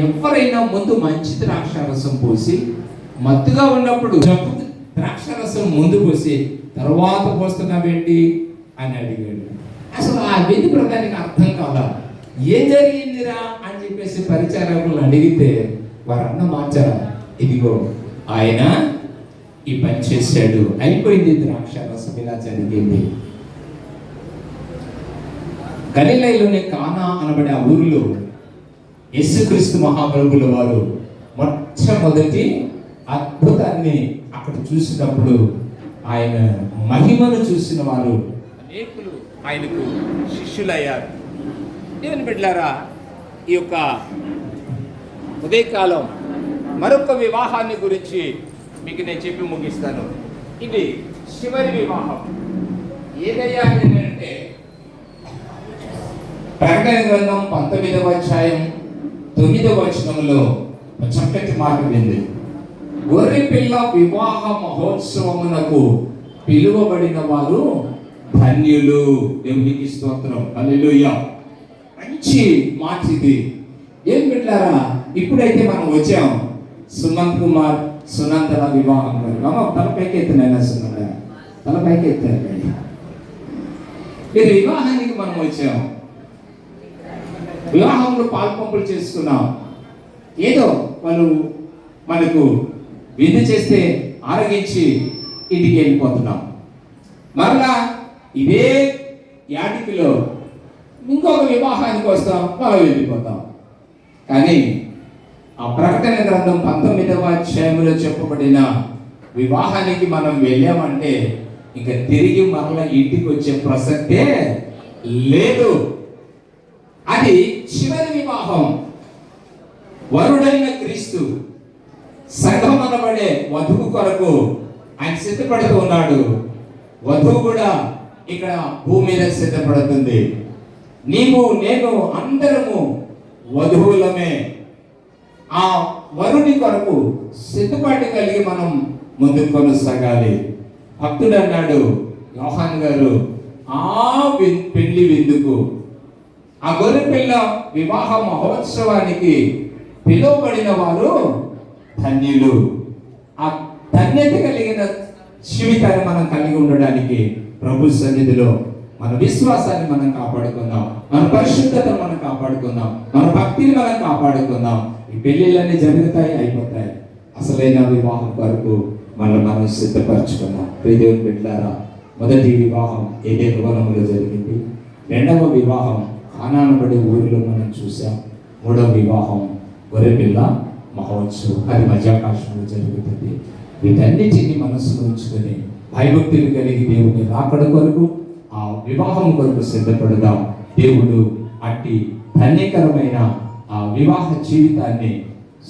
ఎవరైనా ముందు మంచి ద్రాక్షారసం పోసి మత్తుగా ఉన్నప్పుడు ద్రాక్షారసం ముందు పోసి తర్వాత పోస్తున్నావేంటి అని అడిగాడు. అసలు ఆ విందు ప్రధానికి అర్థం కాదా, ఏం జరిగిందిరా అని చెప్పేసి పరిచారకులను అడిగితే వారు అన్న మాట, ఇదిగో ఆయన ఈ పని చేశాడు, అయిపోయింది, ద్రాక్షారసం ఇలా జరిగింది. గలిలయలోని కానా అనబడే ఆ ఊరిలో యేసుక్రీస్తు మహాప్రభుల వారు మొట్టమొదటి అద్భుతాన్ని అక్కడ చూసినప్పుడు, ఆయన మహిమను చూసిన వారు అనేకులు ఆయనకు శిష్యులయ్యారు. దేవుని బిడ్డలారా, ఈ యొక్క ఉదయకాలం మరొక వివాహాన్ని గురించి మీకు నేను చెప్పి ముగిస్తాను. ఇది చివరి వివాహం. ఏదయ్యా అంటే ప్రకటన గ్రంథం 19వ అధ్యాయం 9వ వచనంలో చక్కటి మాట వింది. గొర్రె పిల్ల వివాహ మహోత్సవమునకు పిలువబడిన వారు ధన్యులు. దేవునికి స్తోత్రం, హల్లెలూయా. మంచి మాట ఇది. ఏం పెట్టారా, ఇప్పుడైతే మనం వచ్చాం సుమంత్ కుమార్ సునందన వివాహం. తలపైకి ఎత్తున్నాయినా సునంద, తలపైకి ఎత్తారు. ఇది వివాహానికి మనం వచ్చాం, వివాహంలో పాల్పంపులు చేసుకున్నాం. ఏదో వాళ్ళు మనకు విందు చేస్తే ఆరగించి ఇంటికి వెళ్ళిపోతున్నాం. మరలా ఇదే యాటికిలో ఇంకొక వివాహానికి వస్తాం, మనం వెళ్ళిపోతాం. కానీ ఆ ప్రకటన గ్రంథం 19వ అధ్యాయంలో చెప్పబడిన వివాహానికి మనం వెళ్ళామంటే ఇంకా తిరిగి మరలా ఇంటికి వచ్చే ప్రసక్తే లేదు. అది చివరి వివాహం. వరుడైన క్రీస్తు సంఘం అనబడే వధువు కొరకు ఆయన సిద్ధపడుతూ ఉన్నాడు. వధువు కూడా ఇక్కడ భూమి మీద సిద్ధపడుతుంది. నీవు నేను అందరము వధువులమే. ఆ వరుని కొరకు సిద్ధపాటు కలిగి మనం ముందుకు కొనసాగాలి. భక్తుడు అన్నాడు యోహాన్ గారు, ఆ పెళ్లి విందుకు, ఆ గొర్రె పిల్ల వివాహ మహోత్సవానికి పిలువబడిన వారు ధన్యులు. ఆ ధన్యత కలిగిన జీవితాన్ని మనం కలిగి ఉండడానికి ప్రభు సన్నిధిలో మన విశ్వాసాన్ని మనం కాపాడుకుందాం, మన పరిశుద్ధతను మనం కాపాడుకుందాం, మన భక్తిని మనం కాపాడుకుందాం. ఈ పెళ్లిళ్ళన్నీ జరుగుతాయి, అయిపోతాయి. అసలైన వివాహం వరకు మనం సిద్ధపరచుకుందాం. ప్రియ దేవుని బిడ్డలారా, మొదటి వివాహం ఏదైనా వనంలో జరిగింది. రెండవ వివాహం కానానబడే ఊరిలో మనం చూసాం. మూడవ వివాహం గొర్రెపిల్ల మహోత్సవం, అది మధ్యాకాశంలో జరుగుతుంది. వీటన్నిటిని మనసులో ఉంచుకొని భయభక్తులు కలిగి దేవుని రాకడ కొరకు, ఆ వివాహం కొరకు సిద్ధపడదాం. దేవుడు అట్టి ధన్యకరమైన ఆ వివాహ జీవితాన్ని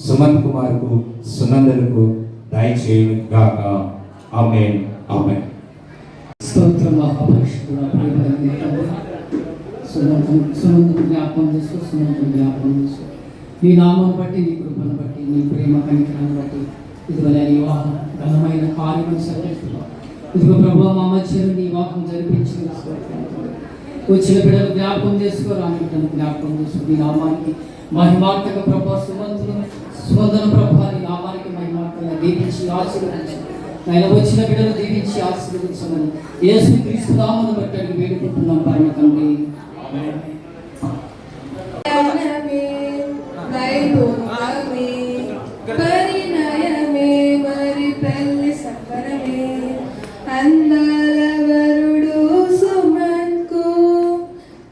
సుమన్ కుమార్కు, సునందలకు దయచేయుగాక. ఆమేన్, ఆమేన్. స్తోత్రం. మహాపరిశుద్ధుడా, ప్రియమైన తండ్రి, సునందకు జ్ఞాపకం చేసుకో, సునందకు జ్ఞాపకం చేసుకో. నీ నామం బట్టి, నీ కృపను బట్టి, నీ ప్రేమ కనికరాన్ని బట్టి ఇదిగో నీ వివాహం ఘనమైన కార్యం సరిస్తున్నావు. ఇదిగో ప్రభు, మా మధ్యలో నీ వివాహం జరిపించిన వచ్చిన బిడ్డలు జ్ఞాపకం చేసుకో, రాని బిడ్డలు జ్ఞాపకం చేసుకో. నీ నామానికి మహిమార్తక ప్రభా, సుమందన ప్రభా, నీ నామానికి మహిమార్తగా దీవించి ఆశీర్వదించి, ఆయన వచ్చిన బిడ్డలు దీవించి ఆశీర్వదించమని యేసు క్రీస్తు నామమును బట్టి అడిగి వేడుకుంటున్నాం పరమ తండ్రి. పరిణయమే మరి పెళ్లి సంబరమే, అందాల వరుడు సుమన్కు,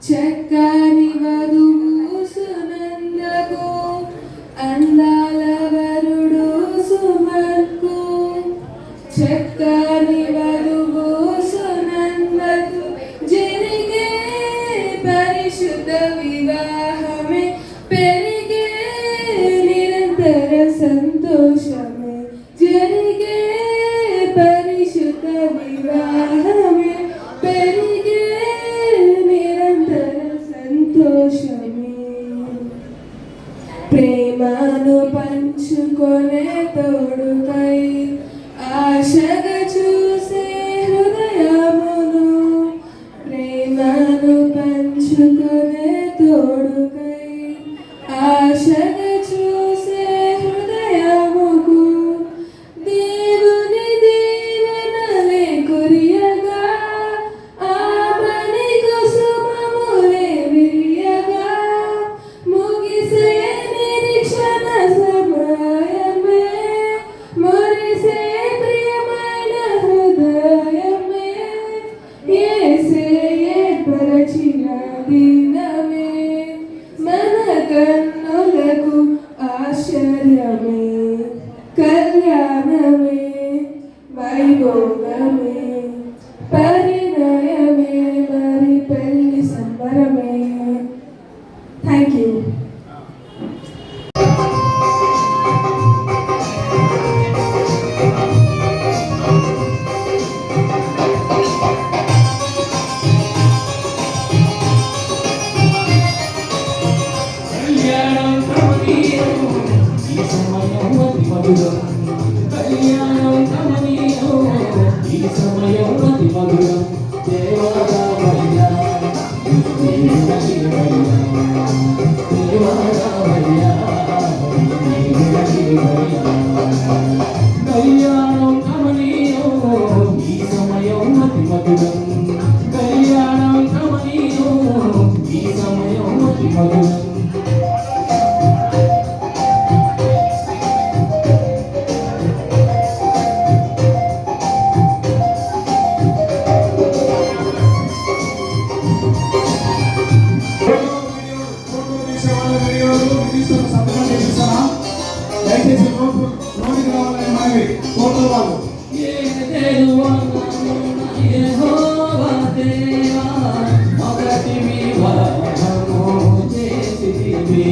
చక్కని వధువు సునందకు. అందాల వరుడు సుమన్కు, చక్కని వధువు సునందకు, జరిగే పరిశుద్ధ వివాహమే, పెరిగే నిరంతర సంతోషమే. జరిగే పరిశుద్ధ వివాహమే, పెరిగే నిరంతర సంతోషమే. ప్రేమను పంచుకొనే తోడుకై, ఆశగా చూసే హృదయమును. ప్రేమను పంచుకొనే తోడుకై, ఆశగా చూసే హృదయముకు, దేవుని దీవెనలే కురియగా, ఆమని కుసుమములే విరియగా, ముగిసే నిరీక్షణ సమయమే, మురిసే ప్రియమైన హృదయమే. యేసయ్యే పరచిన దినమే, మన కన్నులకు ఆశ్చర్యమే. కళ్యాణమే, వైభోగమే, పరిణయమే మరి పెళ్లి సంబరమే. Thank you. కళ్యాణం కమనీయం, ఈ సమయం అతి మధురం. కళ్యాణం కమనీయం, ఈ సమయం అతి మధురం. దేవరామయ్యా, దేవరామయ్యా, కళ్యాణం కమనీయం, ఈ సమయం అతి మధురం. కళ్యాణం కమనీయం, ఈ సమయం అతి మధురం. దయచేసి నోటికి రావాలని మనవి. ఫోటో వాళ్ళు యెహోవా దేవా, మొదటి వివాహము చేసితివి.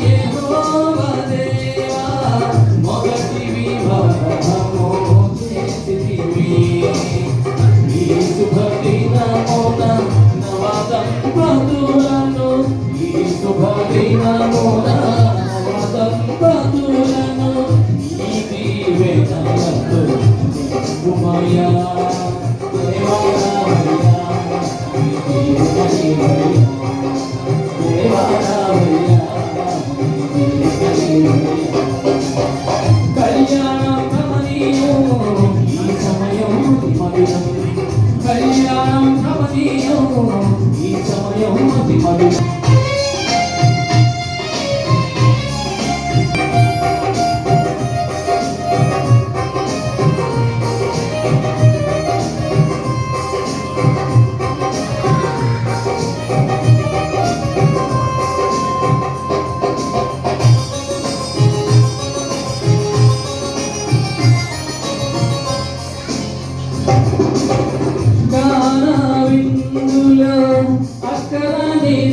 యెహోవా దేవా, మొదటి వివాహము చేసితివి. ఈ శుభదినమున నవ దంపతులను, ఈ శుభదినమున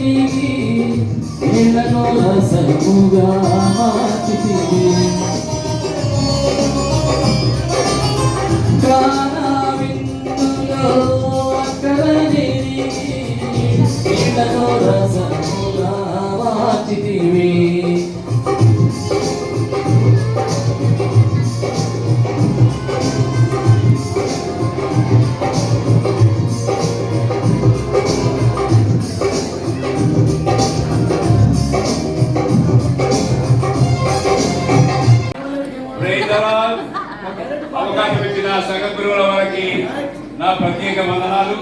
తిరిగి నీళ్ళలో రసముగా మార్చితివి గానా విందులో అక్కడ తిరిగి నీళ్ళలో రసముగా మార్చితివి అవకాశం ఇచ్చిన సగ గురువుల వారికి నా ప్రత్యేక వందనాలు.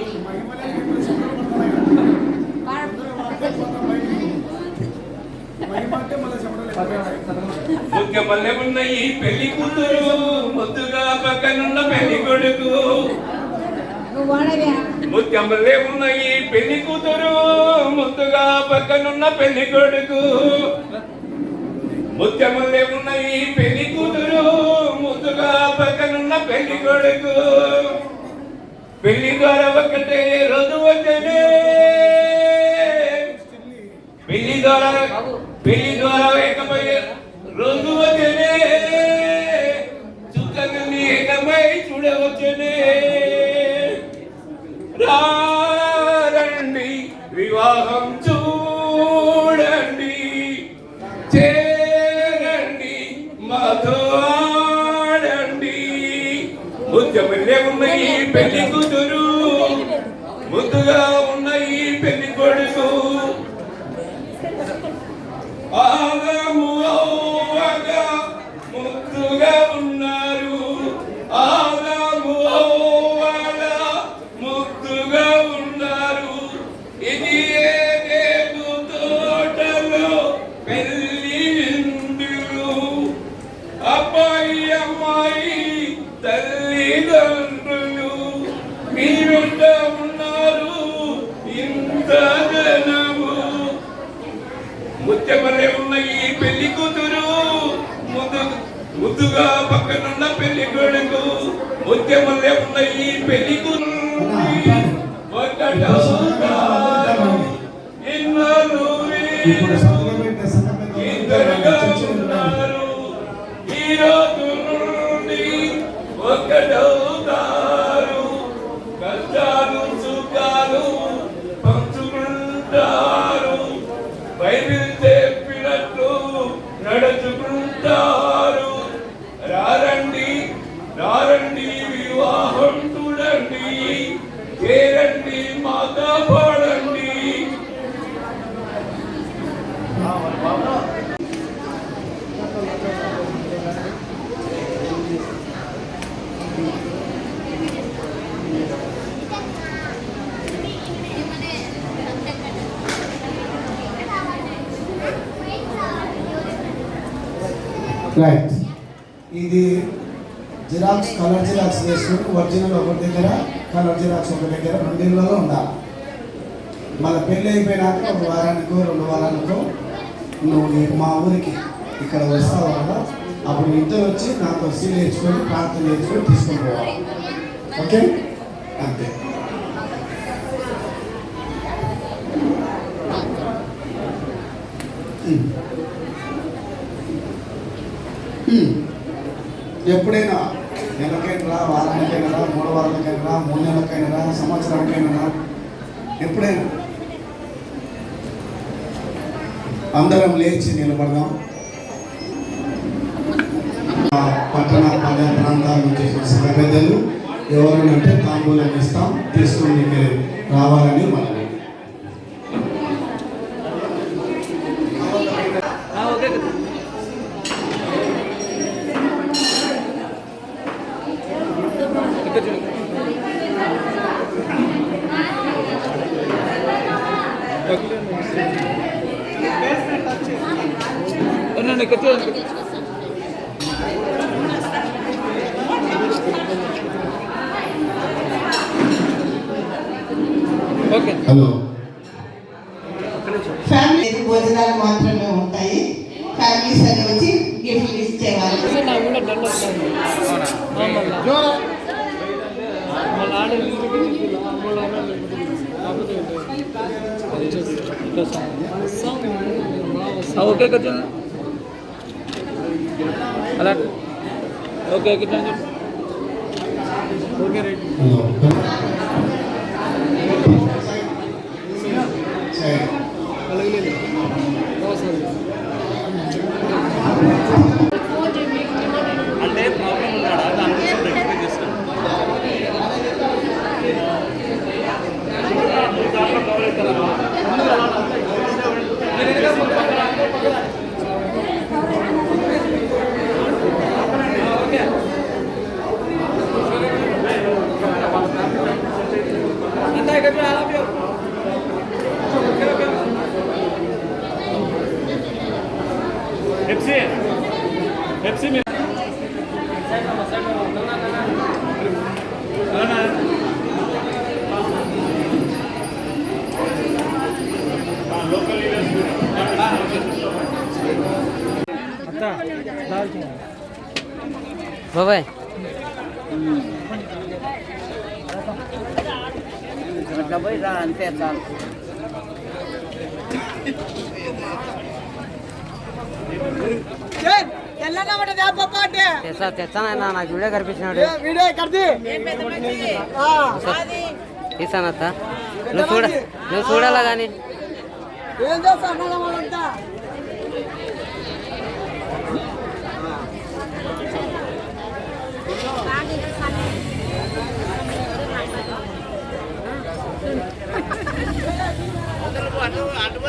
ముత్యమల్లె ఉన్న ఈ పెళ్లి కూతురు ముద్దుగా పక్కనున్న పెళ్లి కొడుకు ముత్యమల్లె ఉన్న ఈ పెళ్లి కూతురు ముద్దుగా పక్కనున్న పెళ్లి కొడుకు ముత్యమల్లె ఉన్న ఈ పెళ్లి కూతురు ముద్దుగా పక్కనున్న పెళ్లి కొడుకు పెళ్లి ద్వారా ఒక్కటే రోజు వచ్చేనే పెళ్లి ద్వారా ఏకమయ్యే రోజు వచ్చేనే చుక్కల్ని ఏకమై చూడవచ్చనే రండి వివాహం చూడండి చేరండి మాతో ఆడండి ముత్యమల్లె ఉన్న ఈ పెళ్లి కూతురు ముద్దుగా ఉన్న ఈ పెళ్లి కొడుకు ఆగము ఔవగా ముద్దుగా ఉన్నారు ఆగము ఔవగా ముద్దుగా ఉన్నారు ఇది ఏదేపు తోటలో పెళ్లి విందులు అబ్బాయి అమ్మాయి తల్లిదండ్రులు మీ వెంట ఉన్నారు ఇంత జనము ముత్యమల్లె ఉన్న ఈ పెళ్లి కూతురు ముద్దుగా పక్కనున్న పెళ్లి కొడుకు ముత్యమల్లె ఉన్న ఈ పెళ్లి కూతురు ఇద్దరుగా ఉన్నారు ఈ రోజు నుండి ఒక్కటవుతారు కష్టాలు సుఖాలు పంచుకుంటారు బైబిల్ చెప్పినట్లు నడుచుకుంటారు రారండి రారండి వివాహం చూడండి చేరండి మాతా పాడండి రైట్ ఇది జిరాక్స్ కలర్ జిరాక్స్ చేసుకుని ఒరిజినల్ ఒక దగ్గర కలర్ జిరాక్స్ ఒక దగ్గర రెండిళ్ళలో ఉండాలి. మన పెళ్ళి అయిపోయినాక ఒక వారానికో 2 వారానికో నువ్వు నీకు మా ఊరికి ఇక్కడ వస్తావు కదా అప్పుడు ఇద్దరు వచ్చి నాతో సీల్ నేర్చుకొని ప్రార్థన నేర్చుకొని తీసుకొని పోవాలి. ఓకే అంతే. ఎప్పుడైనా నెలకైనా రా వారానికైనా రా 3 వారాలకైనా రా 3 నెలలకైనా రా సంవత్సరానికైనా రా ఎప్పుడైనా అందరం లేచి నిలబడదాం. పట్టణ పల్లె ప్రాంతాల నుంచి వచ్చిన పెద్దలు ఎవరినంటే తాంబూలం ఇస్తాం తీసుకుని రావాలని మనం హలో ఫ్యామిలీ భోజనాలు మాత్రమే ఉంటాయి. ఫ్యామిలీస్ అని వచ్చి గిఫ్ట్లు ఇచ్చేవాళ్ళు. ఆడ ఓకే కొంచెం అలా ఓకే కొంచెం ఓకే రైట్ అంటే ప్రాబ్లం ఉన్నాడా దాని గురించి ఎక్స్ప్లెయిన్ చేస్తాను. పెప్సీ మీరు బాబాయ్ అట్లా పోయి రా అంతే చాలు. తెచ్చానైనా నాకు వీడియో కనిపించినాడు తీసానత్త నువ్వు చూడాలా కానీ అటు